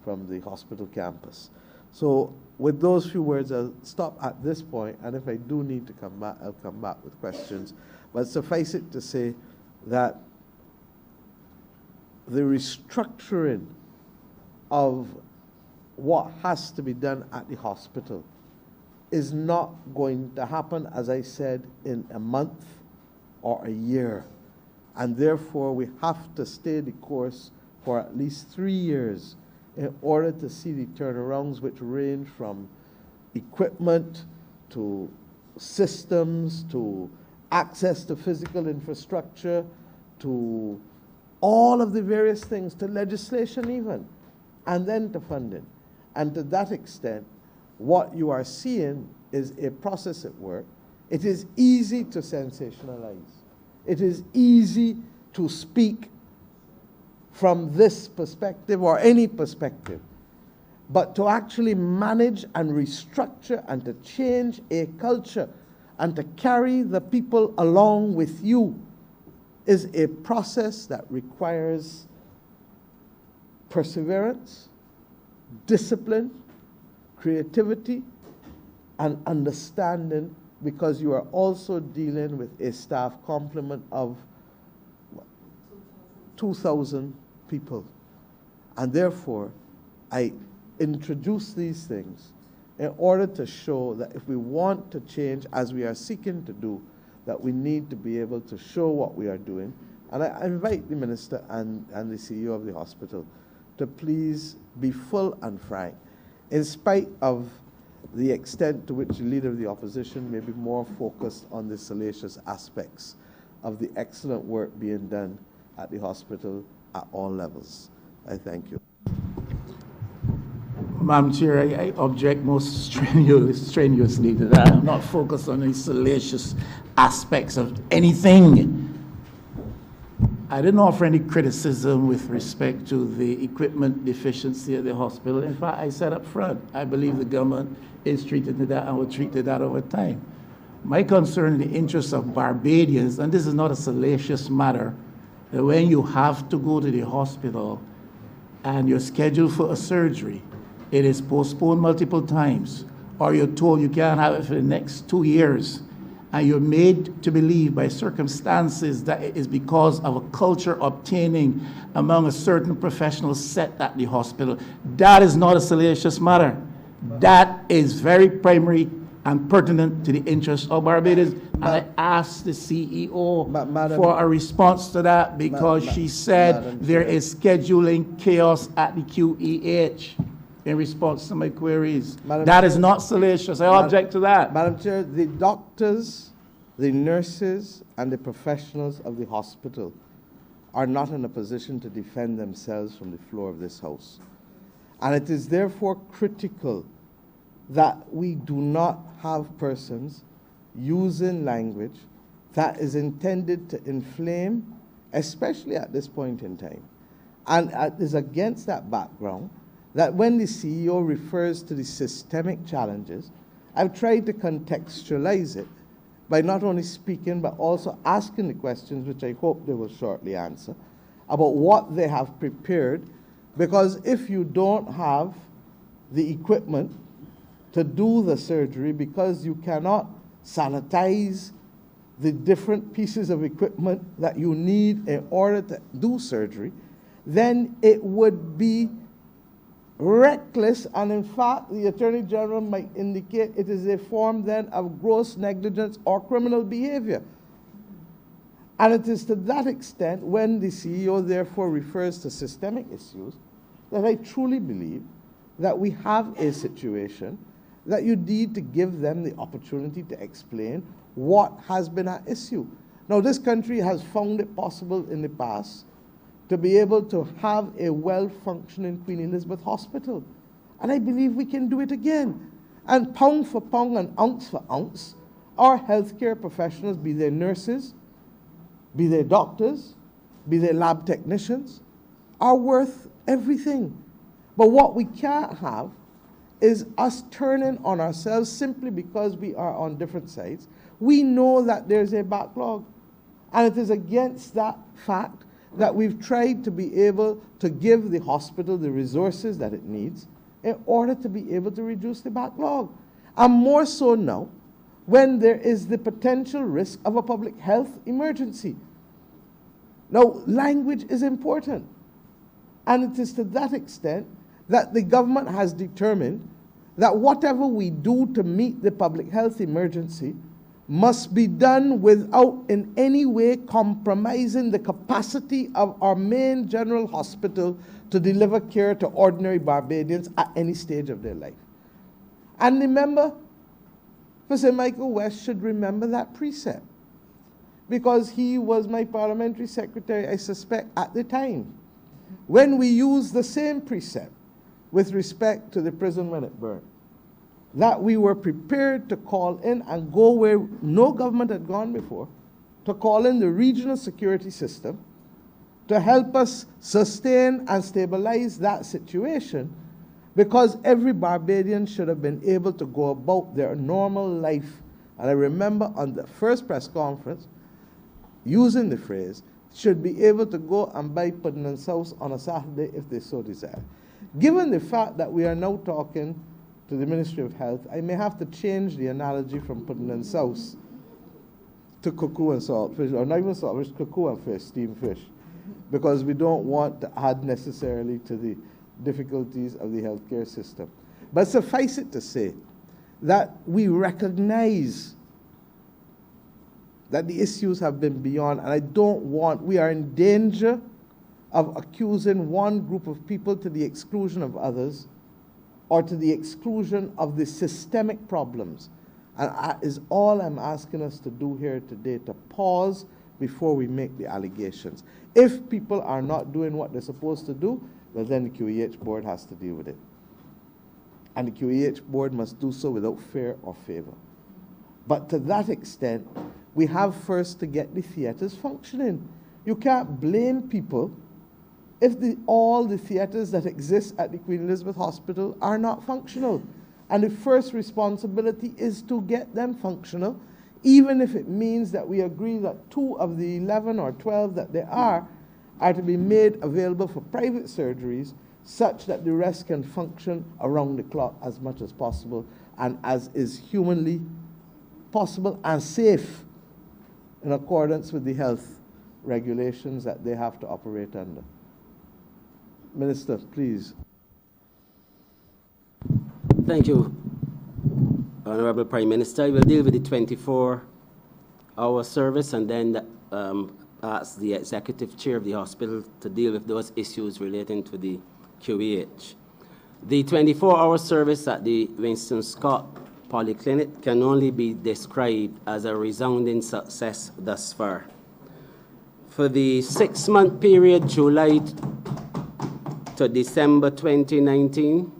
S8: from the hospital campus. So with those few words, I'll stop at this point, and if I do need to come back, I'll come back with questions. But suffice it to say that the restructuring of what has to be done at the hospital is not going to happen, as I said, in a month or a year. And therefore, we have to stay the course for at least 3 years in order to see the turnarounds, which range from equipment to systems to access to physical infrastructure to all of the various things, to legislation even, and then to funding. And to that extent, what you are seeing is a process at work. It is easy to sensationalize. It is easy to speak from this perspective or any perspective. But to actually manage and restructure and to change a culture and to carry the people along with you is a process that requires perseverance, discipline, creativity, and understanding, because you are also dealing with a staff complement of 2,000 people. And therefore, I introduce these things in order to show that if we want to change, as we are seeking to do, that we need to be able to show what we are doing. And I invite the Minister and the CEO of the hospital to please be full and frank, in spite of the extent to which the Leader of the Opposition may be more focused on the salacious aspects of the excellent work being done at the hospital at all levels. I thank you.
S7: Madam Chair, I object most strenuously to that. I'm not focused on any salacious aspects of anything. I didn't offer any criticism with respect to the equipment deficiency at the hospital. In fact, I said up front, I believe the government is treating that and will treat that over time. My concern in the interests of Barbadians, and this is not a salacious matter, that when you have to go to the hospital and you're scheduled for a surgery, it is postponed multiple times, or you're told you can't have it for the next 2 years, and you're made to believe by circumstances that it is because of a culture obtaining among a certain professional set at the hospital, that is not a salacious matter. That is very primary and pertinent to the interests of Barbados. And I asked the CEO
S8: Madam-
S7: for a response to that because she said
S8: Madam
S7: there
S8: Chair.
S7: is scheduling chaos at the QEH in response to my queries.
S8: Madam
S7: That
S8: Chair.
S7: is not salacious. I object to that.
S8: Madam Chair, the doctors, the nurses, and the professionals of the hospital are not in a position to defend themselves from the floor of this House. And it is therefore critical that we do not have persons using language that is intended to inflame, especially at this point in time. And it is against that background that when the CEO refers to the systemic challenges, I've tried to contextualize it by not only speaking but also asking the questions, which I hope they will shortly answer, about what they have prepared, because if you don't have the equipment to do the surgery, because you cannot sanitize the different pieces of equipment that you need in order to do surgery, then it would be reckless, and in fact, the Attorney General might indicate it is a form then of gross negligence or criminal behavior. And it is to that extent, when the CEO therefore refers to systemic issues, that I truly believe that we have a situation that you need to give them the opportunity to explain what has been at issue. Now, this country has found it possible in the past to be able to have a well-functioning Queen Elizabeth Hospital. And I believe we can do it again. And pound for pound and ounce for ounce, our healthcare professionals, be they nurses, be they doctors, be they lab technicians, are worth everything. But what we can't have is us turning on ourselves simply because we are on different sides. We know that there's a backlog. And it is against that fact that we've tried to be able to give the hospital the resources that it needs in order to be able to reduce the backlog. And more so now, when there is the potential risk of a public health emergency. Now, language is important. And it is to that extent that the government has determined that whatever we do to meet the public health emergency must be done without in any way compromising the capacity of our main general hospital to deliver care to ordinary Barbadians at any stage of their life. And remember, Mr. Michael West should remember that precept, because he was my parliamentary secretary, I suspect, at the time, when we used the same precept with respect to the prison when it burned, that we were prepared to call in and go where no government had gone before, to call in the regional security system to help us sustain and stabilize that situation, because every Barbadian should have been able to go about their normal life. And I remember on the first press conference, using the phrase, should be able to go and buy pudding and sauce on a Saturday if they so desire. Given the fact that we are now talking to the Ministry of Health, I may have to change the analogy from pudding and sauce to cuckoo and saltfish, or not even saltfish, cuckoo and fish, steamed fish, because we don't want to add necessarily to the difficulties of the healthcare system. But suffice it to say that we recognize that the issues have been beyond, and I don't want, we are in danger of accusing one group of people to the exclusion of others, or to the exclusion of the systemic problems. And that is all I'm asking us to do here today, to pause before we make the allegations. If people are not doing what they're supposed to do, well, then the QEH board has to deal with it. And the QEH board must do so without fear or favor. But to that extent, we have first to get the theaters functioning. You can't blame people if all the theaters that exist at the Queen Elizabeth Hospital are not functional. And the first responsibility is to get them functional, even if it means that we agree that 2 of the 11 or 12 that there are to be made available for private surgeries, such that the rest can function around the clock as much as possible and as is humanly possible and safe in accordance with the health regulations that they have to operate under. Minister, please.
S4: Thank you, Honorable Prime Minister. I will deal with the 24-hour service and then ask the Executive Chair of the hospital to deal with those issues relating to the QEH. The 24-hour service at the Winston Scott Polyclinic can only be described as a resounding success thus far. For the 6-month period, July to December 2019,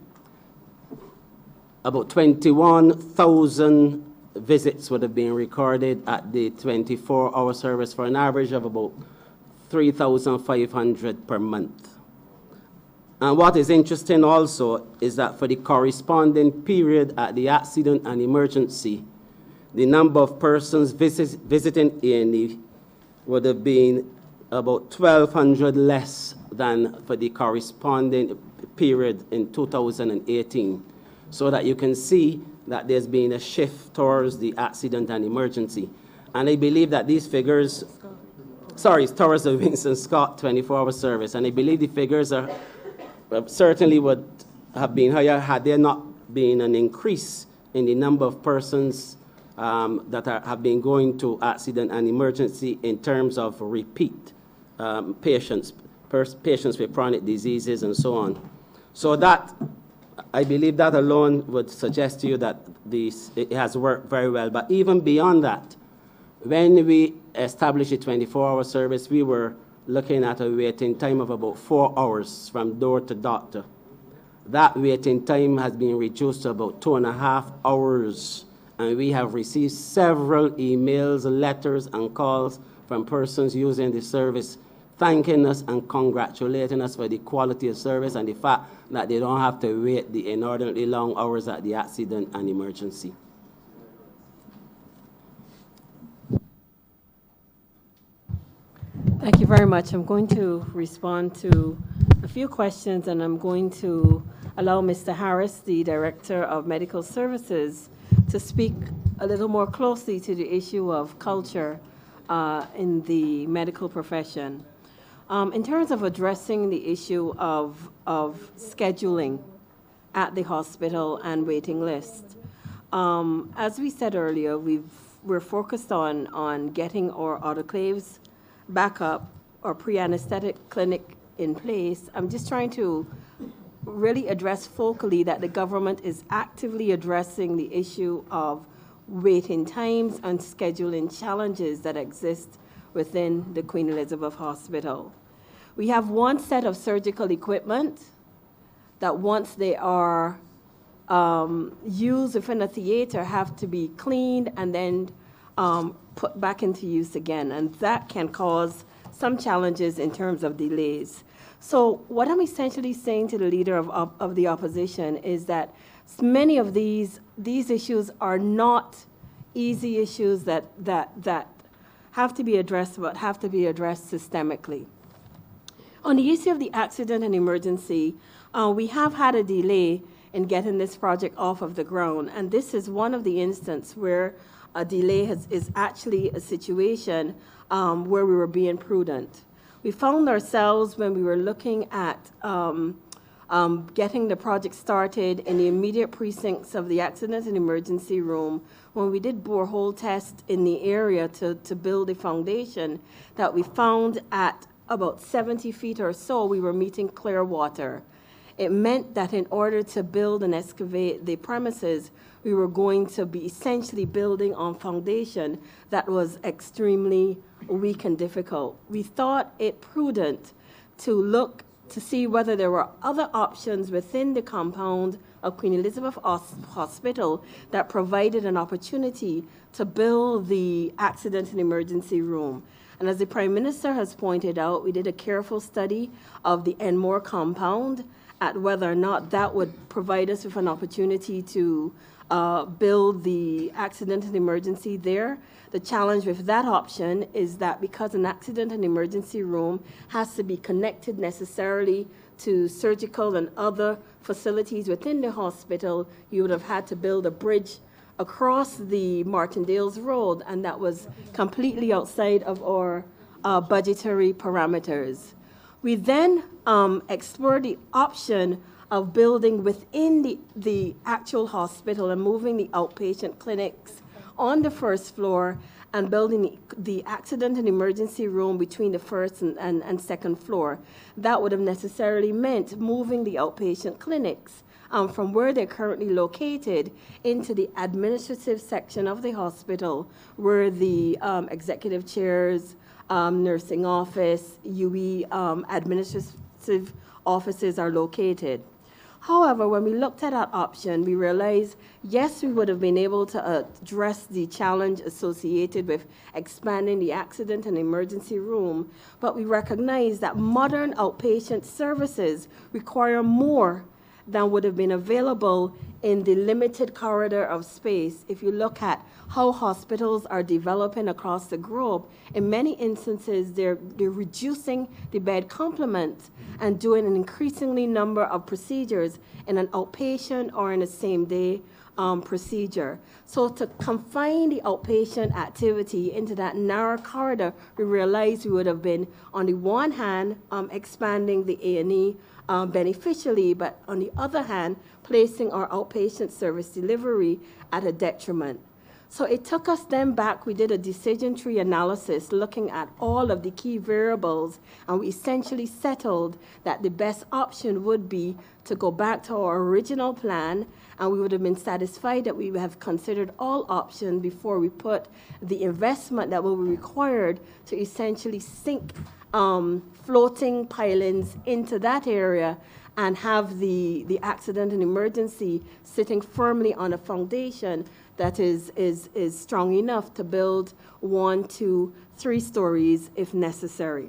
S4: about 21,000 visits would have been recorded at the 24-hour service for an average of about 3,500 per month. And what is interesting also is that for the corresponding period at the accident and emergency, the number of persons visiting A&E would have been about 1,200 less than for the corresponding period in 2018. So that you can see that there's been a shift towards the accident and emergency. And I believe that these figures, sorry, towards the Winston Scott 24-hour service, and I believe the figures are certainly would have been higher had there not been an increase in the number of persons that have been going to accident and emergency in terms of repeat patients with chronic diseases and so on. So that, I believe that alone would suggest to you that it has worked very well. But even beyond that, when we established a 24-hour service, we were looking at a waiting time of about 4 hours from door to doctor. That waiting time has been reduced to about 2.5 hours, and we have received several emails, letters, and calls from persons using the service, thanking us and congratulating us for the quality of service and the fact that they don't have to wait the inordinately long hours at the accident and emergency.
S5: Thank you very much. I'm going to respond to a few questions, and I'm going to allow Mr. Harris, the Director of Medical Services, to speak a little more closely to the issue of culture in the medical profession. In terms of addressing the issue of scheduling at the hospital and waiting list, as we said earlier, we're focused on getting our autoclaves back up, or pre-anesthetic clinic in place. I'm just trying to really address focally that the government is actively addressing the issue of waiting times and scheduling challenges that exist within the Queen Elizabeth Hospital. We have one set of surgical equipment that once they are used within a theater have to be cleaned and then put back into use again, and that can cause some challenges in terms of delays. So what I'm essentially saying to the leader of the opposition is that many of these issues are not easy issues that have to be addressed, but have to be addressed systemically. On the issue of the accident and emergency, we have had a delay in getting this project off of the ground, and this is one of the instances where a delay is actually a situation where we were being prudent. We found ourselves when we were looking at getting the project started in the immediate precincts of the accident and emergency room, when we did borehole tests in the area to build a foundation, that we found at about 70 feet or so, we were meeting clear water. It meant that in order to build and excavate the premises, we were going to be essentially building on foundation that was extremely weak and difficult. We thought it prudent to look to see whether there were other options within the compound of Queen Elizabeth Hospital that provided an opportunity to build the accident and emergency room. And as the Prime Minister has pointed out, we did a careful study of the Enmore compound at whether or not that would provide us with an opportunity to build the accident and emergency there. The challenge with that option is that because an accident and emergency room has to be connected necessarily to surgical and other facilities within the hospital, you would have had to build a bridge across the Martindale's Road, and that was completely outside of our budgetary parameters. We then explored the option of building within the actual hospital and moving the outpatient clinics on the first floor and building the accident and emergency room between the first and second floor. That would have necessarily meant moving the outpatient clinics from where they're currently located into the administrative section of the hospital, where the executive chairs, nursing office, UE administrative offices are located. However, when we looked at that option, we realized, yes, we would have been able to address the challenge associated with expanding the accident and emergency room, but we recognize that modern outpatient services require more than would have been available in the limited corridor of space. If you look at how hospitals are developing across the globe, in many instances, they're reducing the bed complement and doing an increasingly number of procedures in an outpatient or in a same-day procedure. So to confine the outpatient activity into that narrow corridor, we realized we would have been, on the one hand, expanding the A&E beneficially, but on the other hand, placing our outpatient service delivery at a detriment. So it took us then back, we did a decision tree analysis looking at all of the key variables, and we essentially settled that the best option would be to go back to our original plan, and we would have been satisfied that we have considered all options before we put the investment that will be required to essentially sink floating pilings into that area and have the accident and emergency sitting firmly on a foundation that is strong enough to build 1, 2, 3 stories if necessary.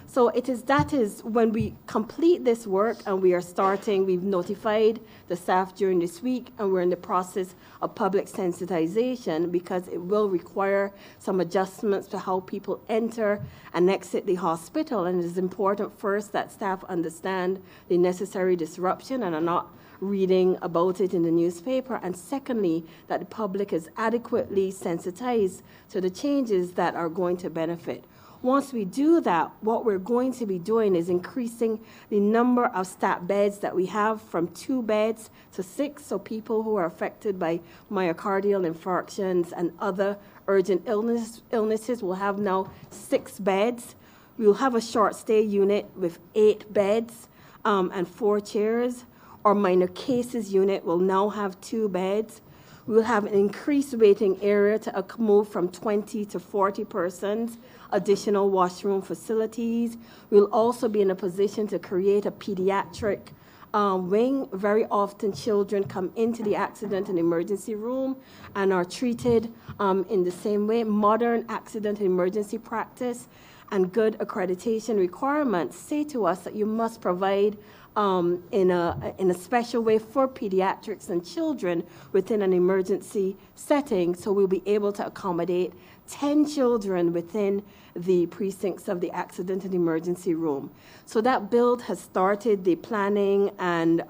S5: So that is when we complete this work, and we are starting, we've notified the staff during this week, and we're in the process of public sensitization, because it will require some adjustments to how people enter and exit the hospital. And it is important first that staff understand the necessary disruption and are not reading about it in the newspaper, and secondly, that the public is adequately sensitized to the changes that are going to benefit. Once we do that, what we're going to be doing is increasing the number of stat beds that we have from 2 beds to 6, so people who are affected by myocardial infarctions and other urgent illnesses will have now 6 beds. We'll have a short stay unit with 8 beds and 4 chairs. Our minor cases unit will now have 2 beds. We'll have an increased waiting area to move from 20 to 40 persons, additional washroom facilities. We'll also be in a position to create a pediatric wing. Very often children come into the accident and emergency room and are treated in the same way. Modern accident and emergency practice and good accreditation requirements say to us that you must provide in a special way for pediatrics and children within an emergency setting, so we'll be able to accommodate 10 children within the precincts of the accident and emergency room. So that build has started. The planning and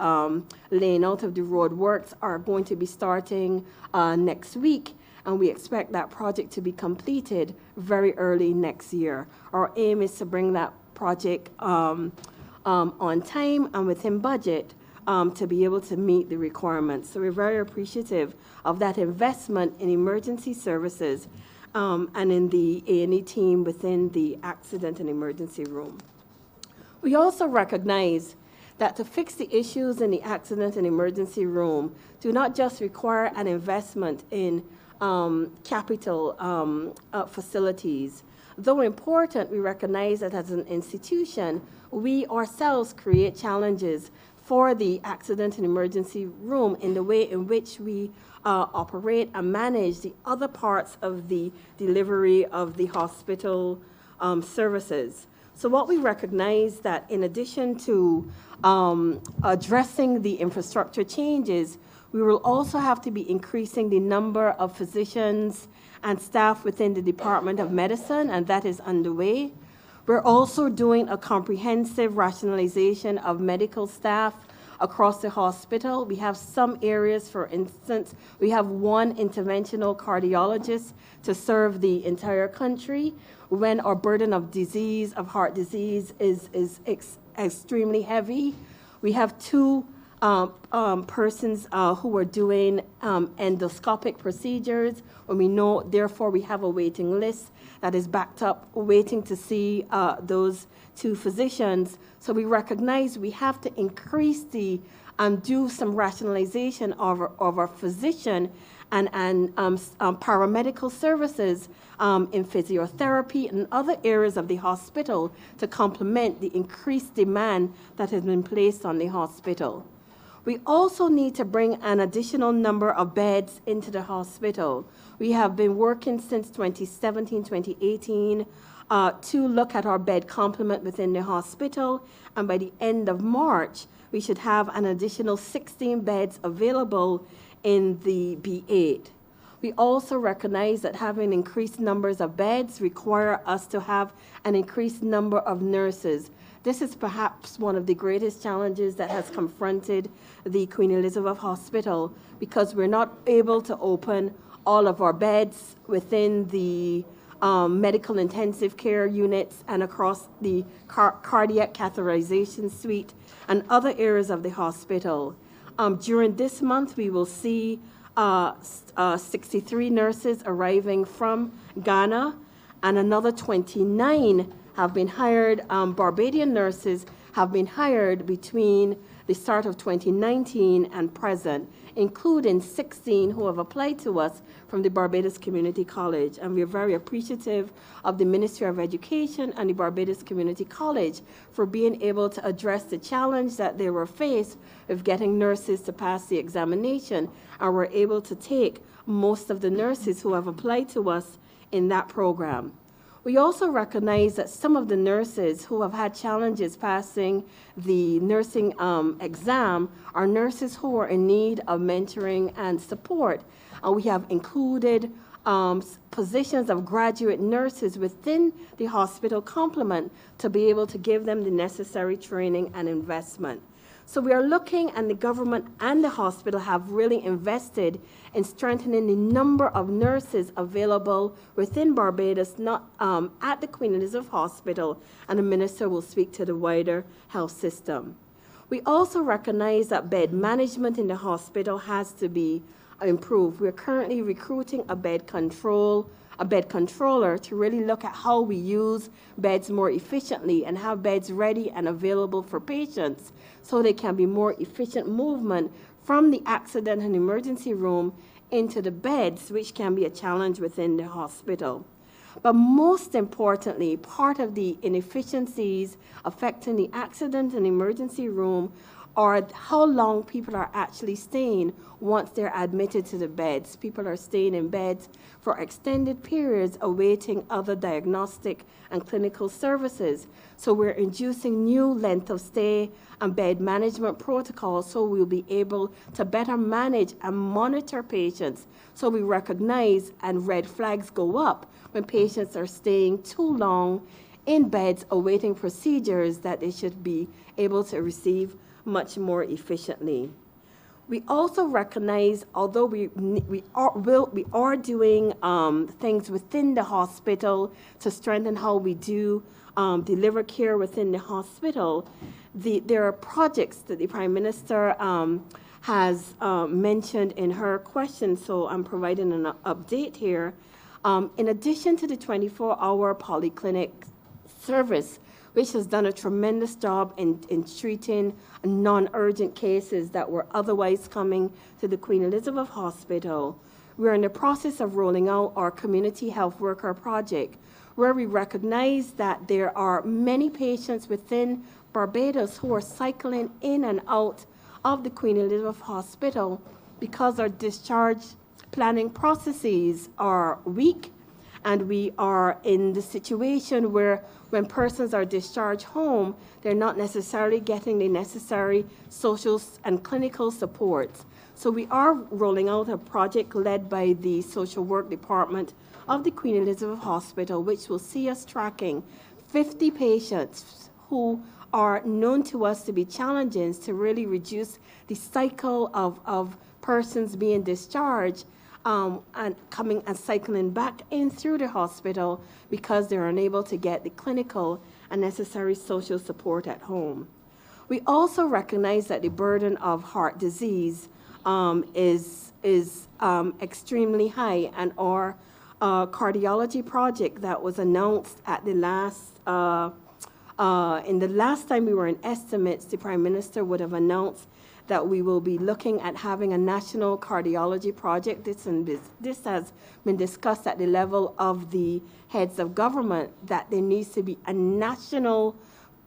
S5: laying out of the road works are going to be starting next week, and we expect that project to be completed very early next year. Our aim is to bring that project on time and within budget to be able to meet the requirements. So we're very appreciative of that investment in emergency services and in the A&E team within the accident and emergency room. We also recognize that to fix the issues in the accident and emergency room do not just require an investment in capital facilities. Though important, we recognize that as an institution, we ourselves create challenges for the accident and emergency room in the way in which we operate and manage the other parts of the delivery of the hospital services. So what we recognize that in addition to addressing the infrastructure changes, We will also have to be increasing the number of physicians and staff within the Department of Medicine, and that is underway. We're also doing a comprehensive rationalization of medical staff across the hospital. We have some areas, for instance, we have one interventional cardiologist to serve the entire country when our burden of disease, of heart disease, is extremely heavy. We have two persons who are doing endoscopic procedures, when we know, therefore, we have a waiting list that is backed up, waiting to see those two physicians. So we recognize we have to increase the, do some rationalization of our physician and paramedical services in physiotherapy and other areas of the hospital to complement the increased demand that has been placed on the hospital. We also need to bring an additional number of beds into the hospital. We have been working since 2017, 2018 to look at our bed complement within the hospital, and by the end of March, we should have an additional 16 beds available in the B8. We also recognize that having increased numbers of beds require us to have an increased number of nurses. This is perhaps one of the greatest challenges that has confronted the Queen Elizabeth Hospital, because we're not able to open all of our beds within the medical intensive care units and across the cardiac catheterization suite and other areas of the hospital. During this month, we will see 63 nurses arriving from Ghana, and another 29 have been hired. Barbadian nurses have been hired between the start of 2019 and present, including 16 who have applied to us from the Barbados Community College. And we are very appreciative of the Ministry of Education and the Barbados Community College for being able to address the challenge that they were faced with getting nurses to pass the examination, and were able to take most of the nurses who have applied to us in that program. We also recognize that some of the nurses who have had challenges passing the nursing exam are nurses who are in need of mentoring and support. We have included positions of graduate nurses within the hospital complement to be able to give them the necessary training and investment. So we are looking, and the government and the hospital have really invested in strengthening the number of nurses available within Barbados, not at the Queen Elizabeth Hospital, and the minister will speak to the wider health system. We also recognize that bed management in the hospital has to be improved. We're currently recruiting a bed controller to really look at how we use beds more efficiently and have beds ready and available for patients so they can be more efficient movement from the accident and emergency room into the beds, which can be a challenge within the hospital. But most importantly, part of the inefficiencies affecting the accident and emergency room are how long people are actually staying once they're admitted to the beds. People are staying in beds for extended periods awaiting other diagnostic and clinical services. So we're introducing new length of stay and bed management protocols so we'll be able to better manage and monitor patients, so we recognize and red flags go up when patients are staying too long in beds awaiting procedures that they should be able to receive much more efficiently. We also recognize, although we are doing things within the hospital to strengthen how we do deliver care within the hospital, there are projects that the Prime Minister has mentioned in her question, so I'm providing an update here. In addition to the 24-hour polyclinic service, which has done a tremendous job in treating non-urgent cases that were otherwise coming to the Queen Elizabeth Hospital, we're in the process of rolling out our community health worker project, where we recognize that there are many patients within Barbados who are cycling in and out of the Queen Elizabeth Hospital because our discharge planning processes are weak And we are in the situation where when persons are discharged home, they're not necessarily getting the necessary social and clinical support. So we are rolling out a project led by the social work department of the Queen Elizabeth Hospital, which will see us tracking 50 patients who are known to us to be challenging to really reduce the cycle of persons being discharged and coming and cycling back in through the hospital because they're unable to get the clinical and necessary social support at home. We also recognize that the burden of heart disease is extremely high, and our cardiology project that was announced at the last in the last time we were in estimates, the Prime Minister would have announced that we will be looking at having a national cardiology project. This has been discussed at the level of the heads of government, that there needs to be a national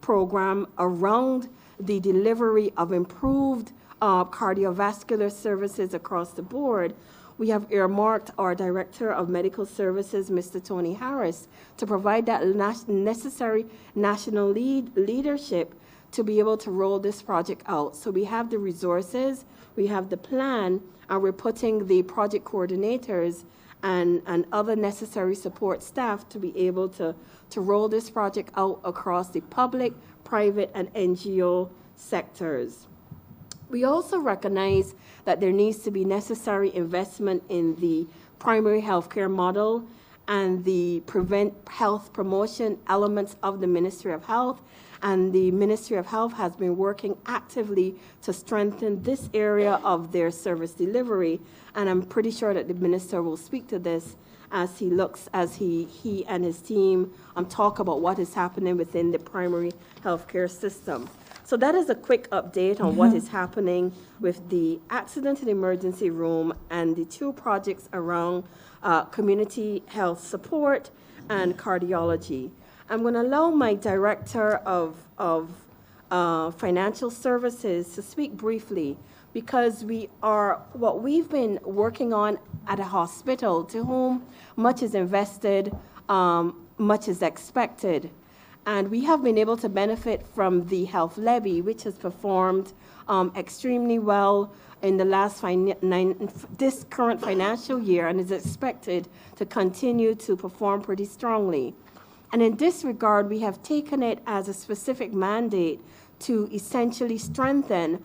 S5: program around the delivery of improved cardiovascular services across the board. We have earmarked our Director of Medical Services, Mr. Tony Harris, to provide that necessary national leadership to be able to roll this project out. So we have the resources, we have the plan, and we're putting the project coordinators and other necessary support staff to be able to roll this project out across the public, private, and NGO sectors. We also recognize that there needs to be necessary investment in the primary healthcare model and the prevent health promotion elements of the Ministry of Health. And the Ministry of Health has been working actively to strengthen this area of their service delivery. And I'm pretty sure that the Minister will speak to this as he and his team talk about what is happening within the primary healthcare system. So that is a quick update on what is happening with the accident and emergency room and the two projects around community health support and cardiology. I'm going to allow my Director of Financial Services to speak briefly, because what we've been working on at a hospital to whom much is invested, much is expected. And we have been able to benefit from the health levy, which has performed extremely well in the last this current financial year, and is expected to continue to perform pretty strongly. And in this regard, we have taken it as a specific mandate to essentially strengthen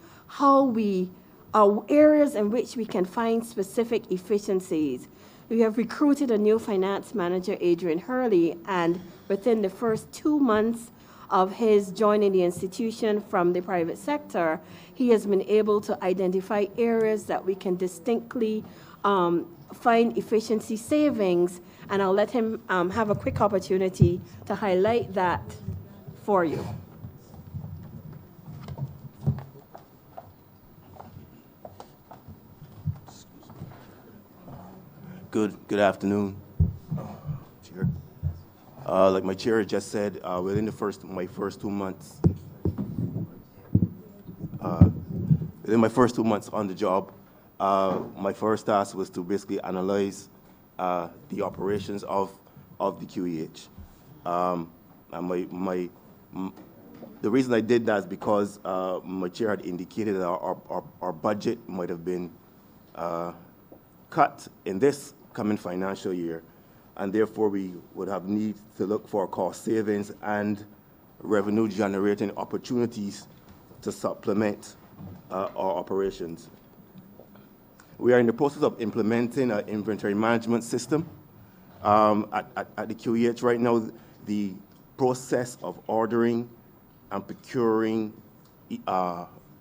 S5: areas in which we can find specific efficiencies. We have recruited a new finance manager, Adrian Hurley, and within the first 2 months of his joining the institution from the private sector, he has been able to identify areas that we can distinctly find efficiency savings, and I'll let him have a quick opportunity to highlight that for you.
S9: Good afternoon, Chair. Like my chair just said, within my first 2 months, on the job, my first task was to basically analyze the operations of the QEH. And the reason I did that is because my chair had indicated that our budget might have been cut in this coming financial year, and therefore we would have need to look for cost savings and revenue generating opportunities to supplement our operations. We are in the process of implementing an inventory management system at the QEH. Right now, the process of ordering and procuring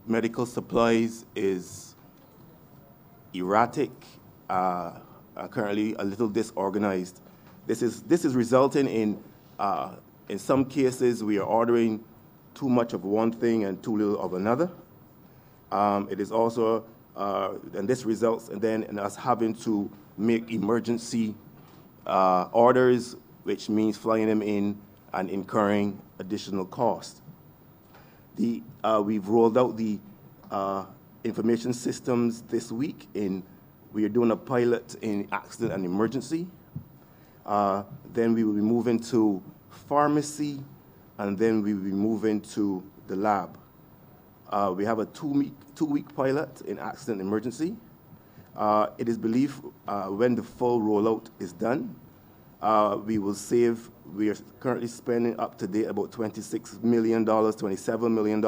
S9: medical supplies is erratic, currently a little disorganized. This is resulting in some cases we are ordering too much of one thing and too little of another. It is also, and this results in us having to make emergency orders, which means flying them in and incurring additional cost. We've rolled out the information systems this week. We are doing a pilot in accident and emergency. Then we will be moving to pharmacy, and then we will be moving to the lab. We have a two-week pilot in accident emergency. It is believed when the full rollout is done, we will save, we are currently spending up to date about $26 million, $27 million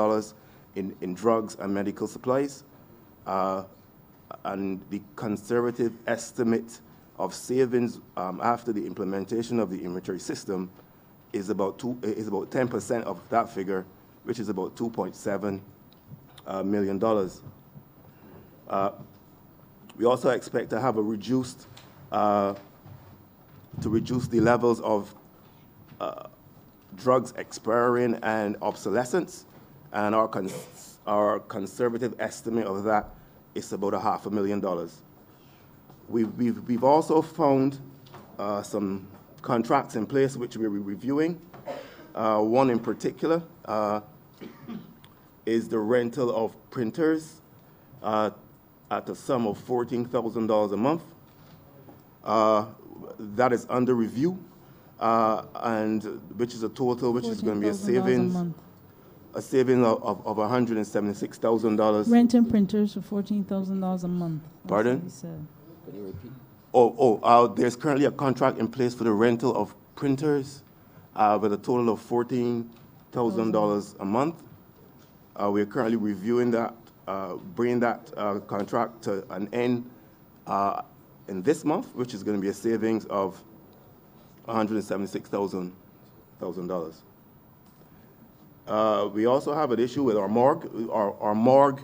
S9: in drugs and medical supplies. And the conservative estimate of savings after the implementation of the inventory system is about 10% of that figure, which is about $2.7 million. We also expect to have a reduce the levels of drugs expiring and obsolescence, and our conservative estimate of that is about $500,000. We've also found some contracts in place which we're reviewing. One in particular is the rental of printers at a sum of $14,000 a month. That is under review, and which is a total, which is going to be a savings of $176,000.
S2: Renting printers for $14,000 a month. That's
S9: Pardon?
S2: what he said.
S9: There's currently a contract in place for the rental of printers with a total of $14,000 a month. We are currently reviewing that, bringing that contract to an end in this month, which is going to be a savings of $176,000. We also have an issue with our morgue. Our morgue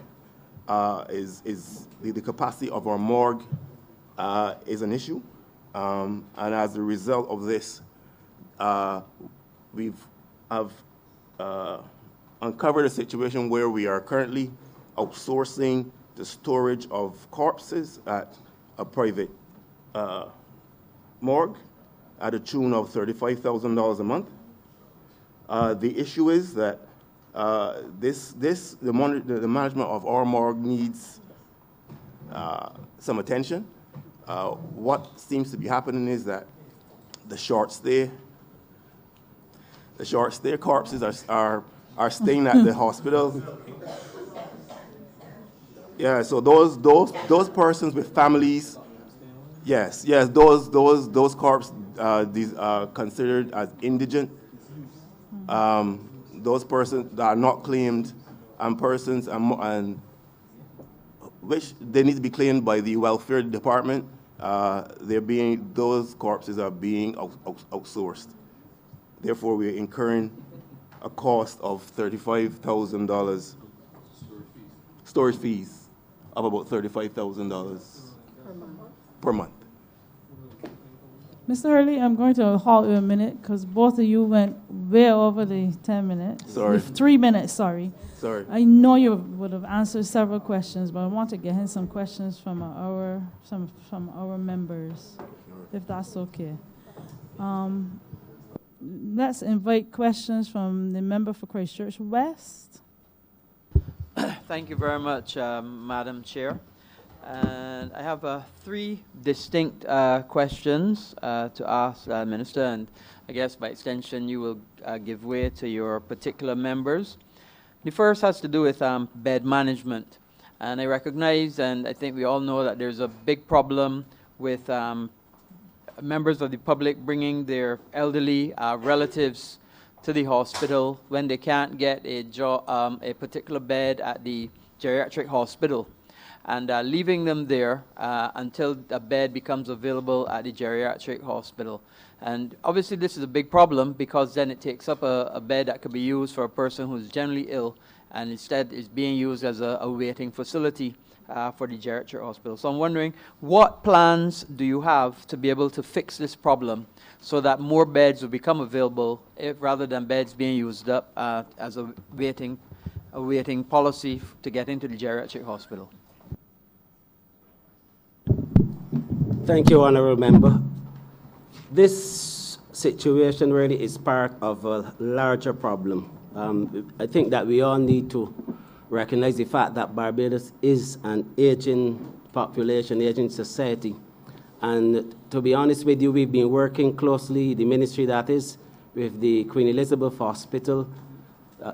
S9: is the capacity of our morgue is an issue, and as a result of this, we've uncovered a situation where we are currently outsourcing the storage of corpses at a private morgue at a tune of $35,000 a month. The issue is that the management of our morgue needs some attention. What seems to be happening is that the short stay corpses are staying at the hospital. Yeah, so those persons with families, yes, those corpses, these are considered as indigent. Those persons that are not claimed, and persons and which they need to be claimed by the welfare department. Those corpses are being outsourced. Therefore, we are incurring a cost of $35,000 storage fees of about $35,000 per month.
S2: Mr. Hurley, I'm going to halt you a minute because both of you went way over the 10 minutes.
S9: Sorry.
S2: 3 minutes, sorry.
S9: Sorry.
S2: I know you would have answered several questions, but I want to get in some questions from our members, if that's okay. Let's invite questions from the member for Christchurch West.
S10: Thank you very much, Madam Chair. And I have 3 distinct questions to ask the Minister, and I guess by extension you will give way to your particular members. The first has to do with bed management. And I recognize, and I think we all know, that there's a big problem with members of the public bringing their elderly relatives to the hospital when they can't get a particular bed at the geriatric hospital, and leaving them there until a bed becomes available at the geriatric hospital. And obviously this is a big problem because then it takes up a bed that could be used for a person who's generally ill, and instead is being used as a waiting facility for the geriatric hospital. So I'm wondering, what plans do you have to be able to fix this problem so that more beds will become available rather than beds being used up as a waiting policy to get into the geriatric hospital?
S4: Thank you, Honourable Member. This situation really is part of a larger problem. I think that we all need to recognize the fact that Barbados is an aging population, aging society, And to be honest with you, we've been working closely, the ministry that is, with the Queen Elizabeth Hospital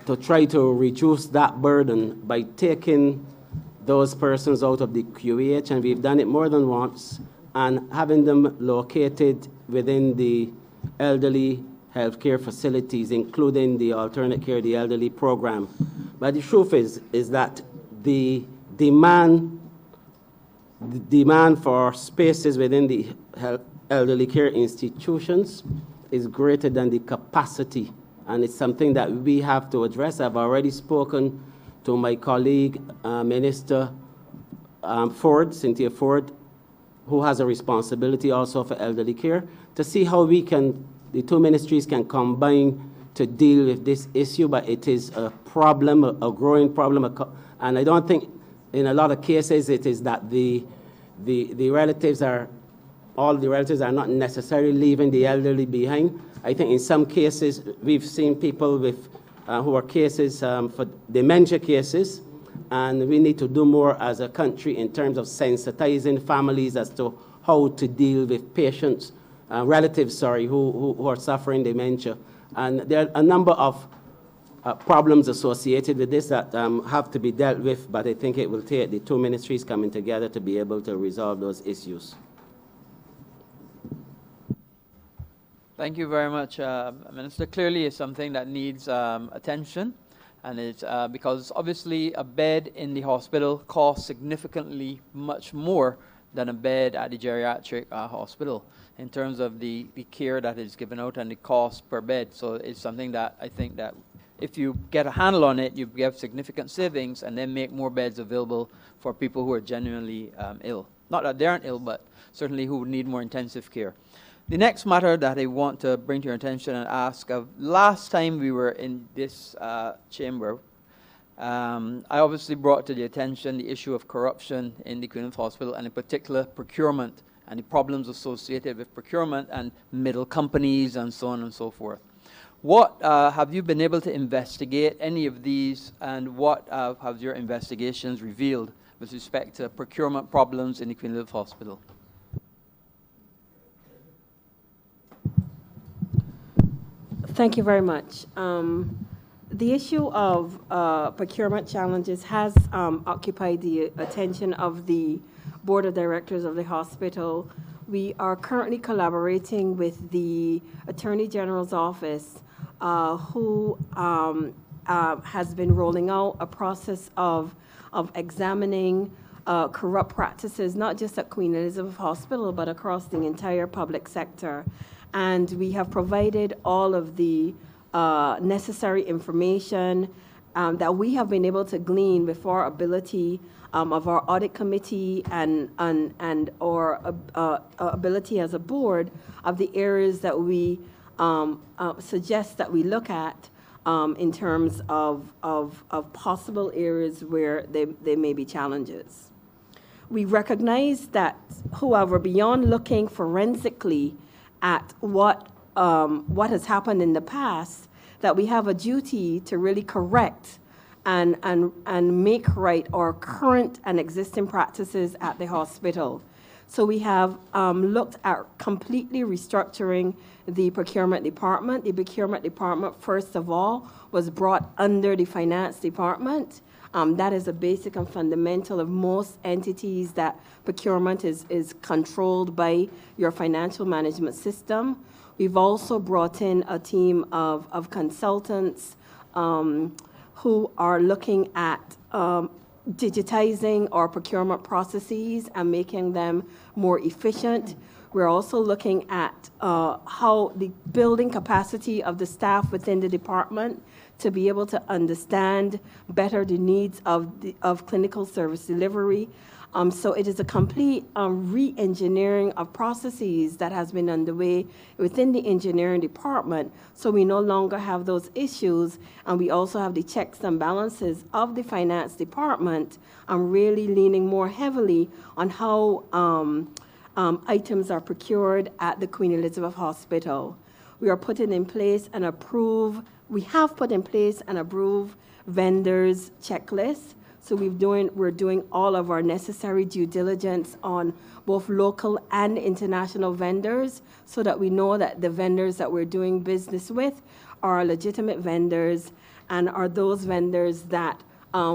S4: to try to reduce that burden by taking those persons out of the QEH, and we've done it more than once, and having them located within the elderly healthcare facilities, including the alternate care, the elderly program. But the truth is that the demand for spaces within the elderly care institutions is greater than the capacity, and it's something that we have to address. I've already spoken to my colleague, Minister Ford, Cynthia Ford, who has a responsibility also for elderly care, to see how the two ministries can combine to deal with this issue. But it is a problem, a growing problem, and I don't think in a lot of cases it is that the relatives are, all the relatives are not necessarily leaving the elderly behind. I think in some cases we've seen people with who are cases for dementia cases, and we need to do more as a country in terms of sensitizing families as to how to deal with patients, relatives, who are suffering dementia. And there are a number of problems associated with this that have to be dealt with, but I think it will take the two ministries coming together to be able to resolve those issues.
S10: Thank you very much, Minister. Clearly, it's something that needs attention, and it's because obviously a bed in the hospital costs significantly much more than a bed at the geriatric hospital in terms of the care that is given out and the cost per bed. So it's something that I think that if you get a handle on it, you get significant savings and then make more beds available for people who are genuinely ill. Not that they aren't ill, but certainly who need more intensive care. The next matter that I want to bring to your attention and ask, last time we were in this chamber, I obviously brought to the attention the issue of corruption in the Queen Elizabeth Hospital, and in particular procurement and the problems associated with procurement and middle companies and so on and so forth. What have you been able to investigate any of these, and what have your investigations revealed with respect to procurement problems in the Queen Elizabeth Hospital?
S5: Thank you very much. The issue of procurement challenges has occupied the attention of the Board of Directors of the hospital. We are currently collaborating with the Attorney General's office, who has been rolling out a process of examining corrupt practices, not just at Queen Elizabeth Hospital, but across the entire public sector. And we have provided all of the necessary information that we have been able to glean before our ability of our audit committee and our ability as a board of the areas that we suggest that we look at in terms of possible areas where there may be challenges. We recognize that, however, beyond looking forensically at what has happened in the past, that we have a duty to really correct and make right our current and existing practices at the hospital. So we have looked at completely restructuring the procurement department. The procurement department, first of all, was brought under the finance department. That is a basic and fundamental of most entities, that procurement is controlled by your financial management system. We've also brought in a team of consultants who are looking at digitizing our procurement processes and making them more efficient. We're also looking at how the building capacity of the staff within the department to be able to understand better the needs of clinical service delivery. So it is a complete re-engineering of processes that has been underway within the engineering department. So we no longer have those issues, and we also have the checks and balances of the finance department. I'm really leaning more heavily on how items are procured at the Queen Elizabeth Hospital. We are putting in place we have put in place an approved vendors checklist, So we're doing all of our necessary due diligence on both local and international vendors so that we know that the vendors that we're doing business with are legitimate vendors and are those vendors that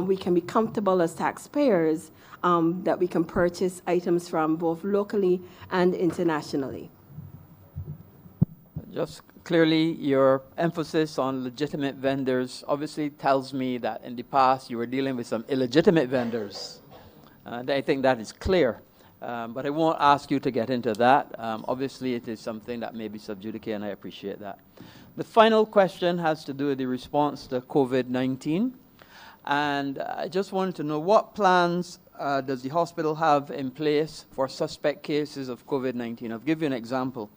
S5: we can be comfortable as taxpayers that we can purchase items from both locally and internationally.
S10: Just clearly, your emphasis on legitimate vendors obviously tells me that in the past you were dealing with some illegitimate vendors. I think that is clear. But I won't ask you to get into that. Obviously, it is something that may be sub judice, and I appreciate that. The final question has to do with the response to COVID-19. And I just wanted to know what plans does the hospital have in place for suspect cases of COVID-19? I'll give you an example.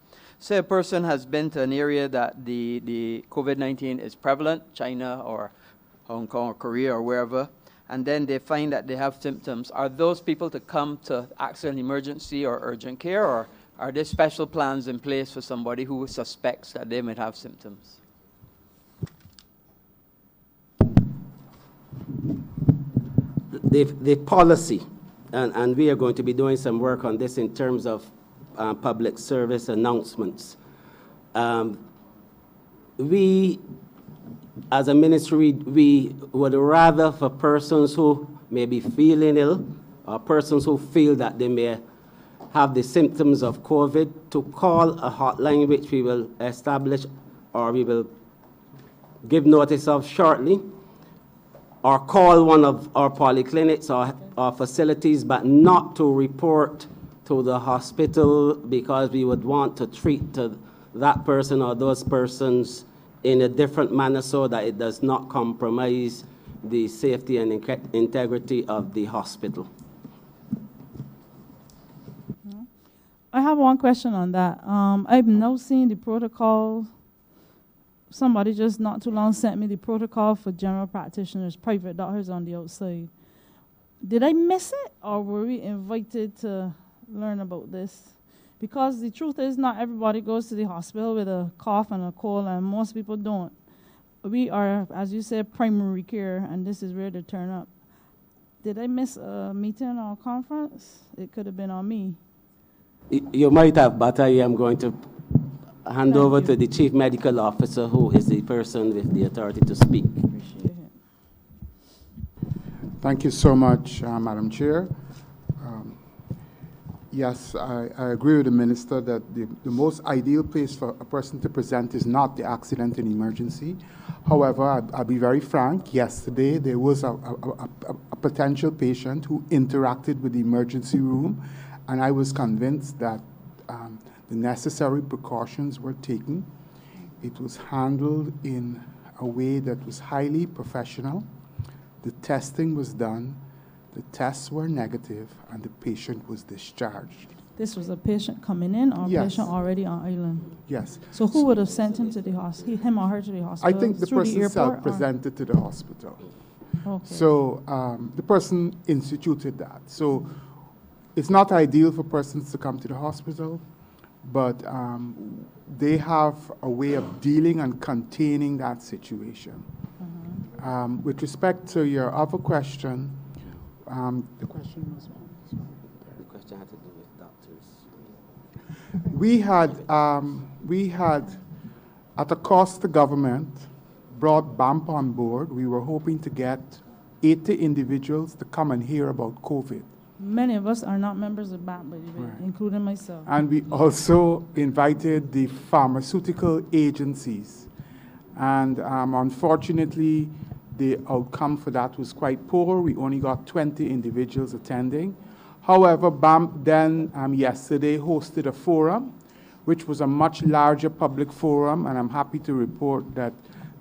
S10: Say a person has been to an area that the COVID-19 is prevalent, China or Hong Kong or Korea or wherever, and then they find that they have symptoms. Are those people to come to accident emergency or urgent care, or are there special plans in place for somebody who suspects that they might have symptoms?
S4: The policy, and we are going to be doing some work on this in terms of public service announcements. We, as a ministry, we would rather for persons who may be feeling ill or persons who feel that they may have the symptoms of COVID to call a hotline which we will establish or we will give notice of shortly, or call one of our polyclinics or facilities, but not to report to the hospital because we would want to treat that person or those persons in a different manner so that it does not compromise the safety and integrity of the hospital.
S2: I have one question on that. I've now seen the protocol. Somebody just not too long sent me the protocol for general practitioners, private doctors on the outside. Did I miss it, or were we invited to learn about this? Because the truth is, not everybody goes to the hospital with a cough and a cold, and most people don't. We are, as you said, primary care, and this is where they turn up. Did I miss a meeting or a conference? It could have been on me.
S4: You might have, but I am going to hand over to the Chief Medical Officer, who is the person with the authority to speak.
S2: Appreciate it.
S11: Thank you so much, Madam Chair. Yes, I agree with the Minister that the most ideal place for a person to present is not the accident and emergency. However, I'll be very frank. Yesterday, there was a potential patient who interacted with the emergency room, and I was convinced that the necessary precautions were taken. It was handled in a way that was highly professional. The testing was done. The tests were negative, and the patient was discharged.
S2: This was a patient coming in, or a
S11: Yes.
S2: patient already on island?
S11: Yes.
S2: So who would have sent him to the hospital, him or her to the hospital?
S11: I think the
S2: Through
S11: person
S2: airport, or-
S11: self-presented to the hospital.
S2: Okay.
S11: So the person instituted that. So it's not ideal for persons to come to the hospital, but they have a way of dealing and containing that situation. With respect to your other question, the question was what?
S4: The question had to do with doctors.
S11: We had, at a cost to government, brought BAMP on board. We were hoping to get 80 individuals to come and hear about COVID.
S2: Many of us are not members of BAP,
S11: Right.
S2: including myself.
S11: And we also invited the pharmaceutical agencies. And unfortunately, the outcome for that was quite poor. We only got 20 individuals attending. However, BAMP then yesterday hosted a forum, which was a much larger public forum, and I'm happy to report that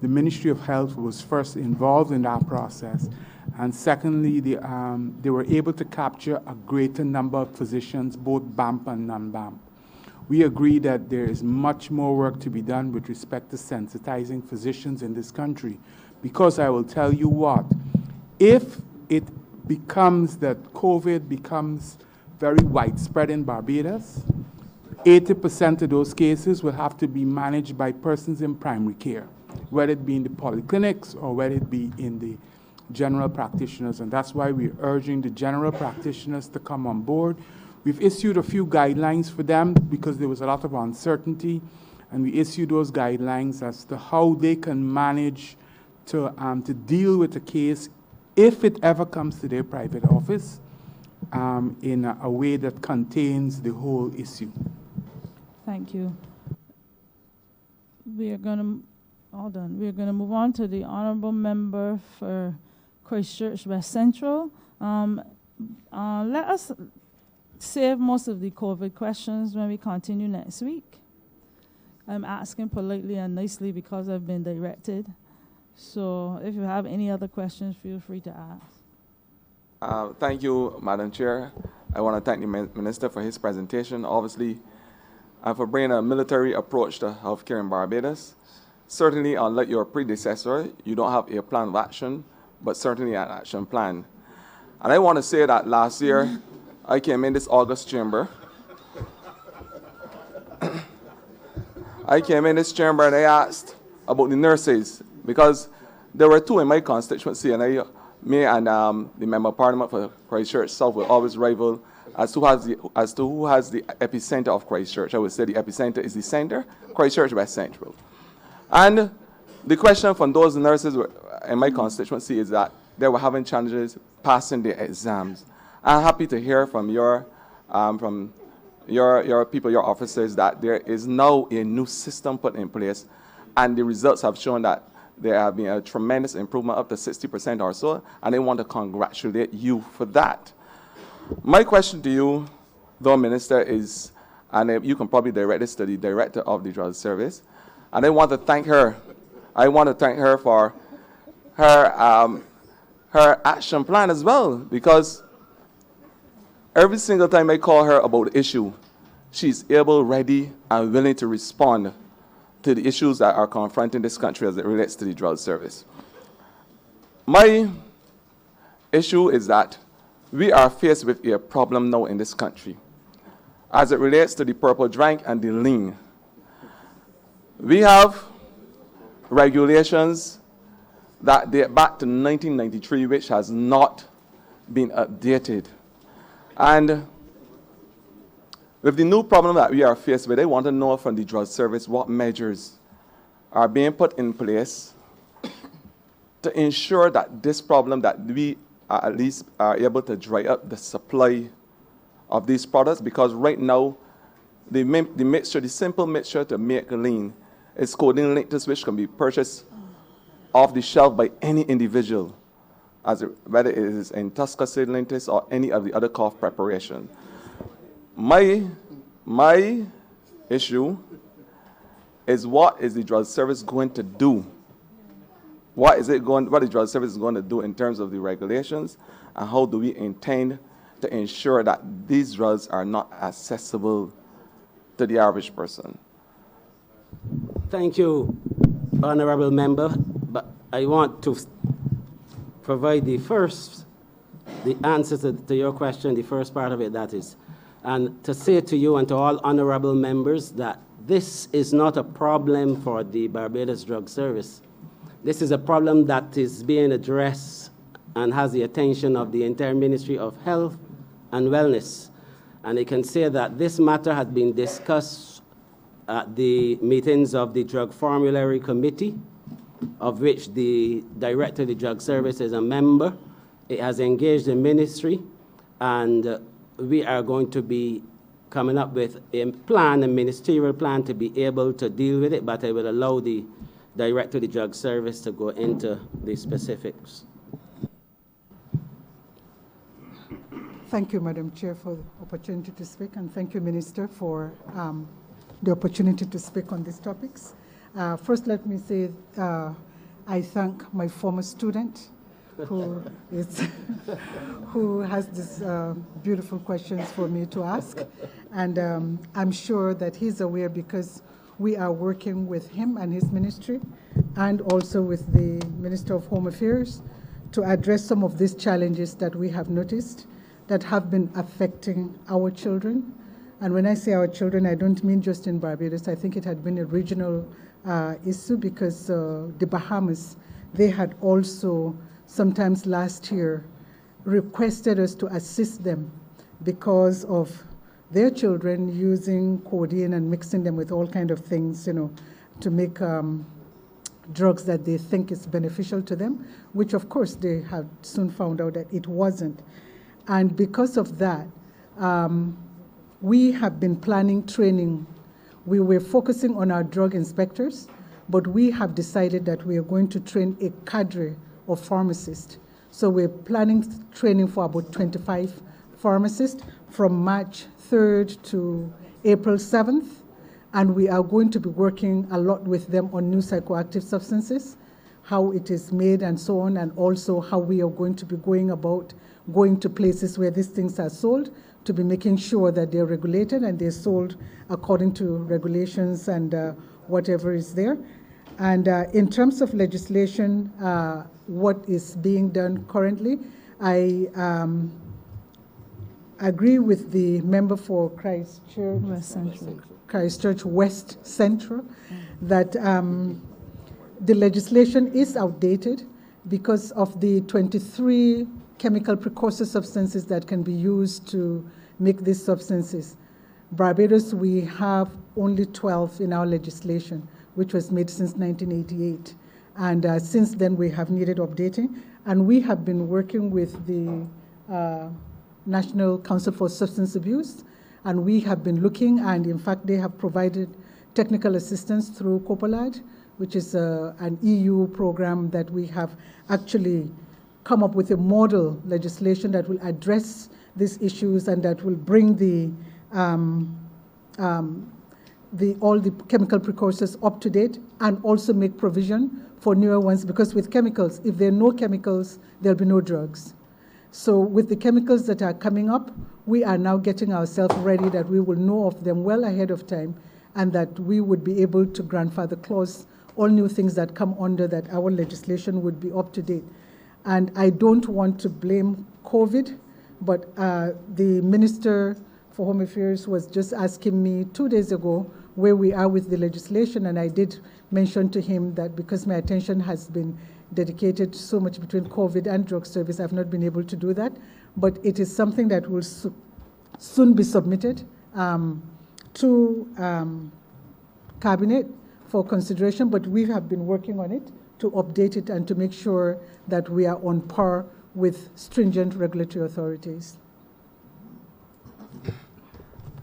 S11: the Ministry of Health was first involved in that process. And secondly, they were able to capture a greater number of physicians, both BAMP and non-BAMP. We agree that there is much more work to be done with respect to sensitizing physicians in this country. Because I will tell you what, if it becomes that COVID becomes very widespread in Barbados, 80% of those cases will have to be managed by persons in primary care, whether it be in the polyclinics or whether it be in the general practitioners, and that's why we're urging the general practitioners to come on board. We've issued a few guidelines for them because there was a lot of uncertainty, and we issued those guidelines as to how they can manage to deal with a case if it ever comes to their private office in a way that contains the whole issue.
S2: Thank you. We are going to move on to the honorable member for Christchurch West Central. Let us save most of the COVID questions when we continue next week. I'm asking politely and nicely because I've been directed. So if you have any other questions, feel free to ask.
S12: Thank you, Madam Chair. I want to thank the Minister for his presentation, obviously, and for bringing a military approach to healthcare in Barbados. Certainly, unlike your predecessor, you don't have a plan of action, but certainly an action plan. And I want to say that last year, I came in this August chamber. I came in this chamber and I asked about the nurses, because there were two in my constituency, and me and the Member of Parliament for Christchurch South will always rival as to who has the epicenter of Christchurch. I would say the epicenter is the center, Christchurch West Central. And the question from those nurses in my constituency is that they were having challenges passing their exams. I'm happy to hear from your people, your officers, that there is now a new system put in place, and the results have shown that there have been a tremendous improvement, up to 60% or so, and I want to congratulate you for that. My question to you, though, Minister, is, and you can probably direct this to the Director of the Drug Service, and I want to thank her. I want to thank her for her action plan as well, because every single time I call her about the issue, she's able, ready, and willing to respond to the issues that are confronting this country as it relates to the drug service. My issue is that we are faced with a problem now in this country as it relates to the purple drank and the lean. We have regulations that date back to 1993, which has not been updated. And with the new problem that we are faced with, I want to know from the drug service what measures are being put in place to ensure that this problem, that we at least are able to dry up the supply of these products, because right now the mixture, the simple mixture to make lean, is codeine linctus, which can be purchased off the shelf by any individual, whether it is in Tuscaside linctus or any of the other cough preparation. My issue is, what is the drug service going to do? What the drug service is going to do in terms of the regulations, and how do we intend to ensure that these drugs are not accessible to the average person?
S4: Thank you, Honorable Member. But I want to provide the answer to your question, the first part of it, that is, and to say to you and to all honorable members that this is not a problem for the Barbados Drug Service. This is a problem that is being addressed and has the attention of the entire Ministry of Health and Wellness. And I can say that this matter has been discussed at the meetings of the Drug Formulary Committee, of which the Director of the Drug Service is a member. It has engaged the ministry, and we are going to be coming up with a ministerial plan to be able to deal with it, but I will allow the Director of the Drug Service to go into the specifics.
S13: Thank you, Madam Chair, for the opportunity to speak, and thank you, Minister, for the opportunity to speak on these topics. First, let me say I thank my former student who has these beautiful questions for me to ask. And I'm sure that he's aware, because we are working with him and his ministry, and also with the Minister of Home Affairs, to address some of these challenges that we have noticed that have been affecting our children. And when I say our children, I don't mean just in Barbados. I think it had been a regional issue, because the Bahamas, they had also sometimes last year, requested us to assist them because of their children using codeine and mixing them with all kind of things, to make drugs that they think is beneficial to them, which of course they have soon found out that it wasn't. And because of that, we have been planning training. We were focusing on our drug inspectors, but we have decided that we are going to train a cadre of pharmacists. So we're planning training for about 25 pharmacists from March 3rd to April 7th. And we are going to be working a lot with them on new psychoactive substances, how it is made and so on, and also how we are going to be going about going to places where these things are sold, to be making sure that they're regulated and they're sold according to regulations and whatever is there. And in terms of legislation, what is being done currently, I agree with the member for Christchurch West Central that the legislation is outdated because of the 23 chemical precursor substances that can be used to make these substances. Barbados, we have only 12 in our legislation, which was made since 1988. And since then, we have needed updating. And we have been working with the National Council for Substance Abuse, and we have been looking, and in fact, they have provided technical assistance through COPOLAD, which is an EU program that we have actually come up with a model legislation that will address these issues and that will bring all the chemical precursors up to date and also make provision for newer ones, because with chemicals, if there are no chemicals, there'll be no drugs. So with the chemicals that are coming up, we are now getting ourselves ready that we will know of them well ahead of time and that we would be able to grandfather clause all new things that come under that our legislation would be up to date. And I don't want to blame COVID, but the Minister for Home Affairs was just asking me 2 days ago where we are with the legislation, and I did mention to him that because my attention has been dedicated so much between COVID and drug service, I've not been able to do that. But it is something that will soon be submitted to Cabinet for consideration, but we have been working on it to update it and to make sure that we are on par with stringent regulatory authorities.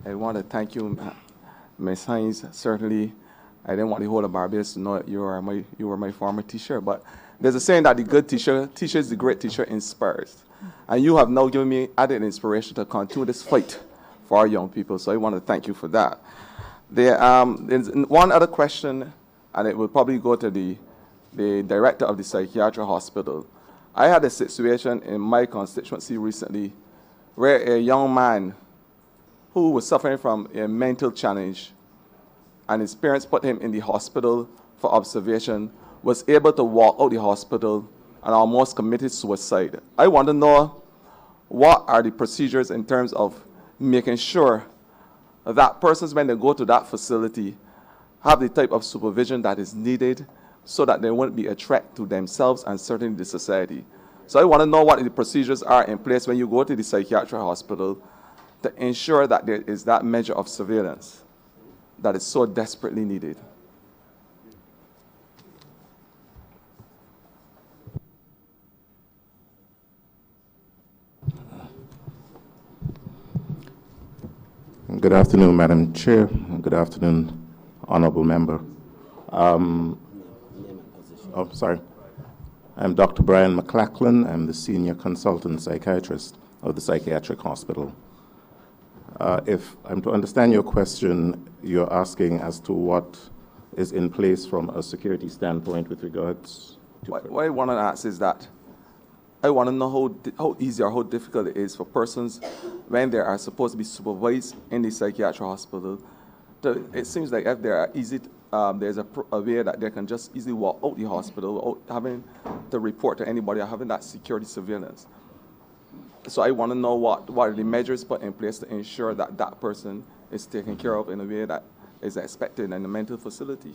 S12: I want to thank you, Ms. Hines. Certainly, I didn't want the whole of Barbados to know that you were my former teacher, but there's a saying that the good teacher teaches, the great teacher inspires. And you have now given me added inspiration to continue this fight for our young people, so I want to thank you for that. There's one other question, and it will probably go to the director of the psychiatric hospital. I had a situation in my constituency recently where a young man who was suffering from a mental challenge and his parents put him in the hospital for observation, was able to walk out the hospital and almost committed suicide. I want to know what are the procedures in terms of making sure that persons, when they go to that facility, have the type of supervision that is needed so that they won't be a threat to themselves and certainly the society. So I want to know what the procedures are in place when you go to the psychiatric hospital to ensure that there is that measure of surveillance that is so desperately needed.
S14: Good afternoon, Madam Chair, and good afternoon, Honorable Member. I'm Dr. Brian McLachlan. I'm the Senior Consultant Psychiatrist of the Psychiatric Hospital. If I'm to understand your question, you're asking as to what is in place from a security standpoint with regards to...
S12: What I want to ask is that I want to know how easy or how difficult it is for persons when they are supposed to be supervised in the psychiatric hospital. It seems like if they are easy, there's a way that they can just easily walk out the hospital without having to report to anybody or having that security surveillance. So I want to know what are the measures put in place to ensure that that person is taken care of in a way that is expected in a mental facility.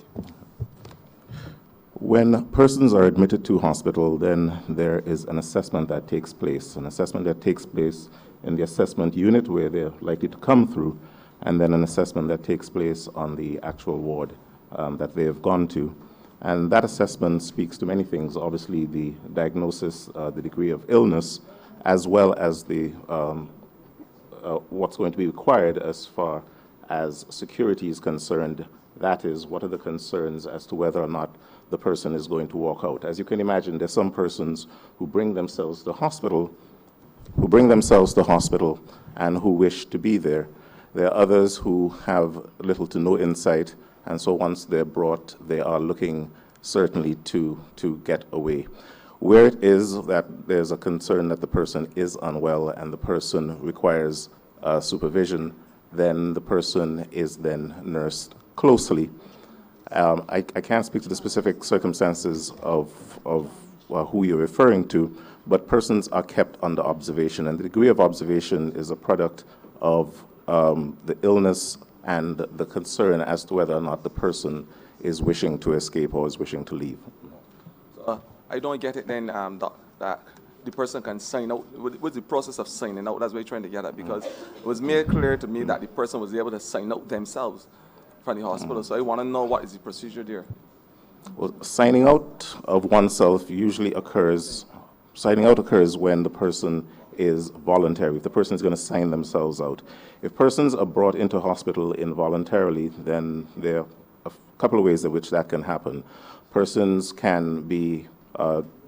S14: When persons are admitted to hospital, then there is an assessment that takes place, in the assessment unit where they're likely to come through, and then an assessment that takes place on the actual ward that they have gone to. And that assessment speaks to many things, obviously the diagnosis, the degree of illness, as well as the what's going to be required as far as security is concerned. That is, what are the concerns as to whether or not the person is going to walk out. As you can imagine, there's some persons who bring themselves to hospital, and who wish to be there. There are others who have little to no insight, and so once they're brought, they are looking certainly to get away. Where it is that there's a concern that the person is unwell and the person requires supervision, then the person is then nursed closely. I can't speak to the specific circumstances of who you're referring to, but persons are kept under observation, and the degree of observation is a product of the illness and the concern as to whether or not the person is wishing to escape or is wishing to leave.
S12: I don't get it then, that the person can sign out. What's the process of signing out? That's what we're trying to get at, because it was made clear to me that the person was able to sign out themselves from the hospital. So I want to know what is the procedure there.
S14: Well, signing out of oneself usually occurs when the person is voluntary. If the person is going to sign themselves out. If persons are brought into hospital involuntarily, then there are a couple of ways in which that can happen. Persons can be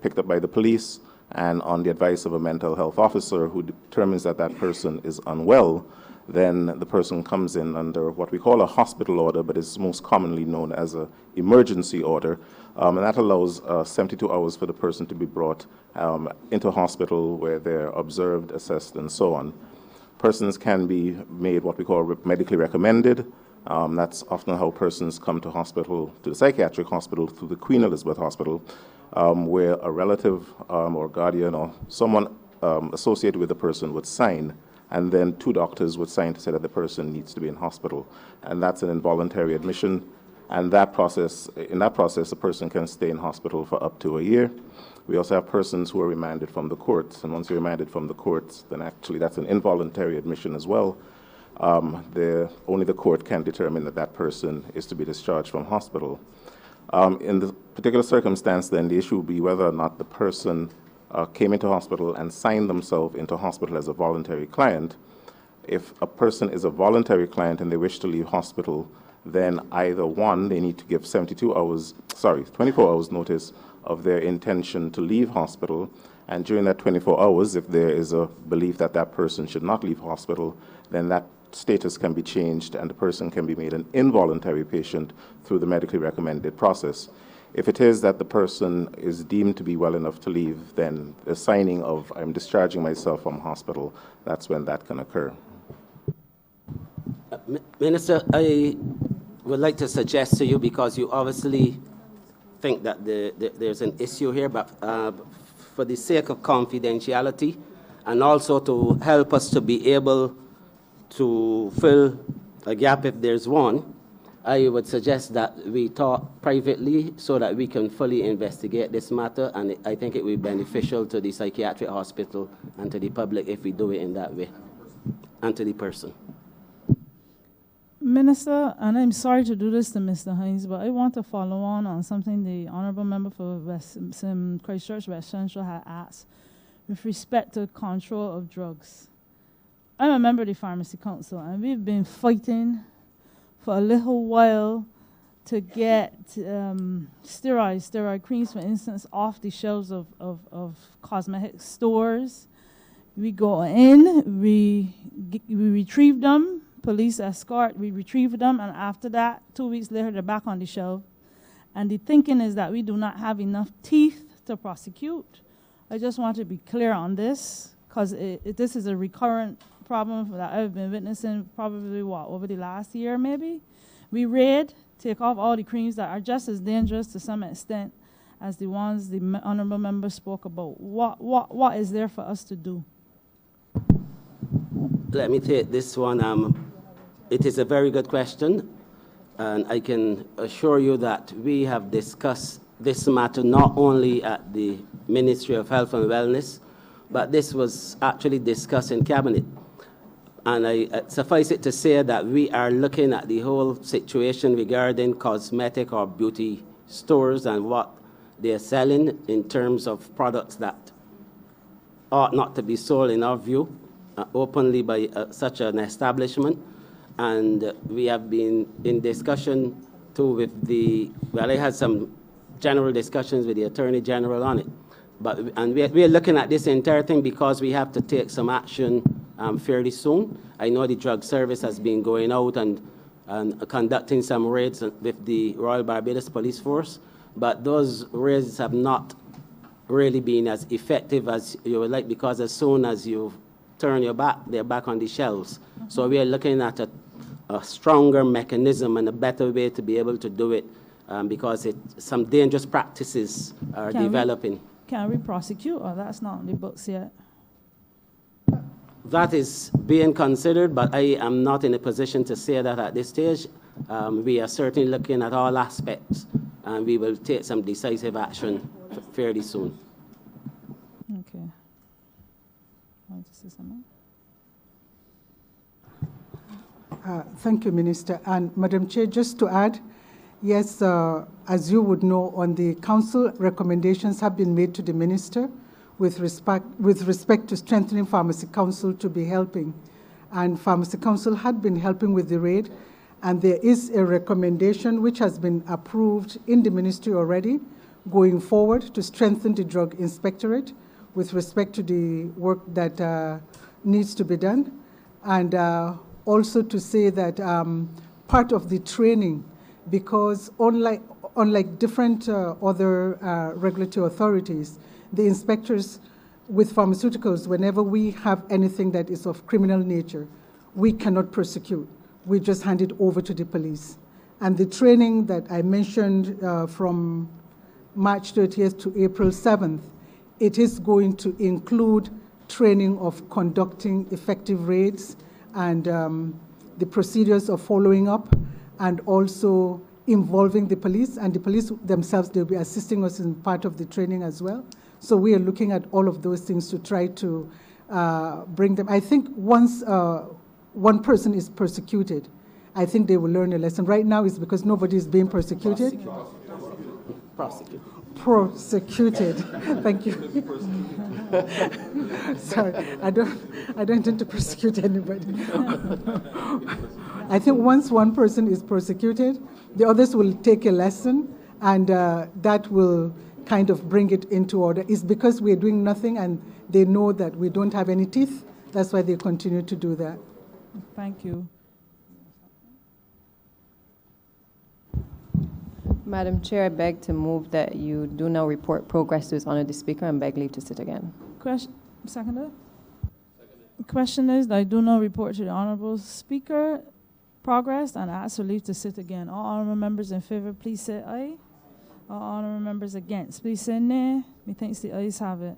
S14: picked up by the police, and on the advice of a mental health officer who determines that that person is unwell, then the person comes in under what we call a hospital order, but is most commonly known as an emergency order. And that allows 72 hours for the person to be brought into hospital where they're observed, assessed, and so on. Persons can be made what we call medically recommended. That's often how persons come to hospital, to the psychiatric hospital, through the Queen Elizabeth Hospital, where a relative or guardian or someone associated with the person would sign, and then two doctors would sign to say that the person needs to be in hospital. And that's an involuntary admission. And in that process, a person can stay in hospital for up to a year. We also have persons who are remanded from the courts. And once you're remanded from the courts, then actually that's an involuntary admission as well. Only the court can determine that that person is to be discharged from hospital. In the particular circumstance, then, the issue would be whether or not the person came into hospital and signed themselves into hospital as a voluntary client. If a person is a voluntary client and they wish to leave hospital, then either one, they need to give 24 hours notice of their intention to leave hospital. And during that 24 hours, if there is a belief that that person should not leave hospital, then that status can be changed and the person can be made an involuntary patient through the medically recommended process. If it is that the person is deemed to be well enough to leave, then the signing of "I'm discharging myself from hospital," that's when that can occur.
S4: Minister, I would like to suggest to you, because you obviously think that there's an issue here, but for the sake of confidentiality and also to help us to be able to fill a gap if there's one, I would suggest that we talk privately so that we can fully investigate this matter, and I think it will be beneficial to the psychiatric hospital and to the public if we do it in that way, and to the person.
S2: Minister, and I'm sorry to do this to Mr. Hines, but I want to follow on something the Honourable Member for Christchurch West Central had asked with respect to control of drugs. I'm a member of the Pharmacy Council, and we've been fighting for a little while to get steroid creams, for instance, off the shelves of cosmetic stores. We go in, we retrieve them, police escort, we retrieve them, and after that, 2 weeks later, they're back on the shelf. And the thinking is that we do not have enough teeth to prosecute. I just want to be clear on this, because this is a recurrent problem that I've been witnessing probably, over the last year maybe. We raid, take off all the creams that are just as dangerous to some extent as the ones the Honourable Member spoke about. What is there for us to do?
S4: Let me take this one. It is a very good question, and I can assure you that we have discussed this matter not only at the Ministry of Health and Wellness, but this was actually discussed in Cabinet. And I suffice it to say that we are looking at the whole situation regarding cosmetic or beauty stores and what they are selling in terms of products that ought not to be sold, in our view, openly by such an establishment. And we have been in discussion too with I had some general discussions with the Attorney General on it. And we are looking at this entire thing because we have to take some action fairly soon. I know the drug service has been going out and conducting some raids with the Royal Barbados Police Force, but those raids have not really been as effective as you would like, because as soon as you turn your back, they're back on the shelves. So we are looking at a stronger mechanism and a better way to be able to do it, because some dangerous practices are developing.
S2: Can we prosecute, or that's not on the books yet?
S4: That is being considered, but I am not in a position to say that at this stage. We are certainly looking at all aspects, and we will take some decisive action fairly soon.
S2: Okay. Want to say something?
S13: Thank you, Minister. And Madam Chair, just to add, yes, as you would know, on the council, recommendations have been made to the minister with respect to strengthening Pharmacy Council to be helping. And Pharmacy Council had been helping with the raid, and there is a recommendation which has been approved in the ministry already going forward to strengthen the Drug Inspectorate with respect to the work that needs to be done. And also to say that part of the training, because unlike different other regulatory authorities, the inspectors with pharmaceuticals, whenever we have anything that is of criminal nature, we cannot prosecute. We just hand it over to the police. And the training that I mentioned from March 30th to April 7th, it is going to include training of conducting effective raids and the procedures of following up, and also involving the police. And the police themselves, they'll be assisting us in part of the training as well. So we are looking at all of those things to try to bring them. I think once one person is persecuted, I think they will learn a lesson. Right now it's because nobody is being persecuted. Prosecuted. Thank you. Sorry, I don't intend to persecute anybody. I think once one person is persecuted, the others will take a lesson, and that will kind of bring it into order. It's because we're doing nothing and they know that we don't have any teeth. That's why they continue to do that.
S2: Thank you.
S15: Madam Chair, I beg to move that you do now report progress to His Honor the Speaker and beg leave to sit again.
S2: Seconded? The question is that I do not report to the Honorable Speaker progress and ask for leave to sit again. All honorable members in favor, please say aye. All honorable members against, please say nay. Methinks the ayes have it.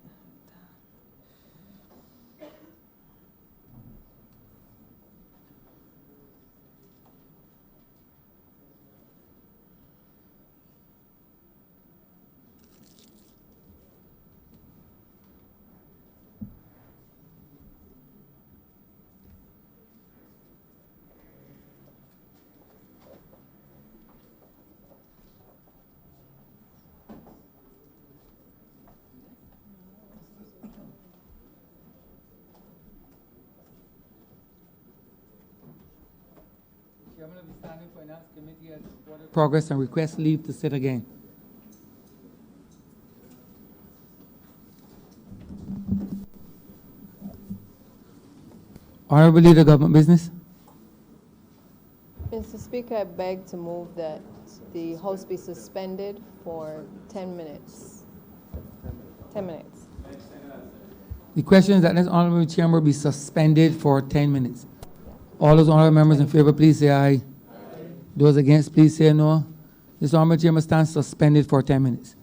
S1: Chairman of the Standing Finance Committee has supported progress and request leave to sit again. Honorable Leader, Government Business.
S15: Mr. Speaker, I beg to move that the House be suspended for 10 minutes. 10 minutes.
S1: The question is that this honorable chamber be suspended for 10 minutes. All those honorable members in favor, please say aye. Those against, please say no. This honorable chamber stands suspended for 10 minutes.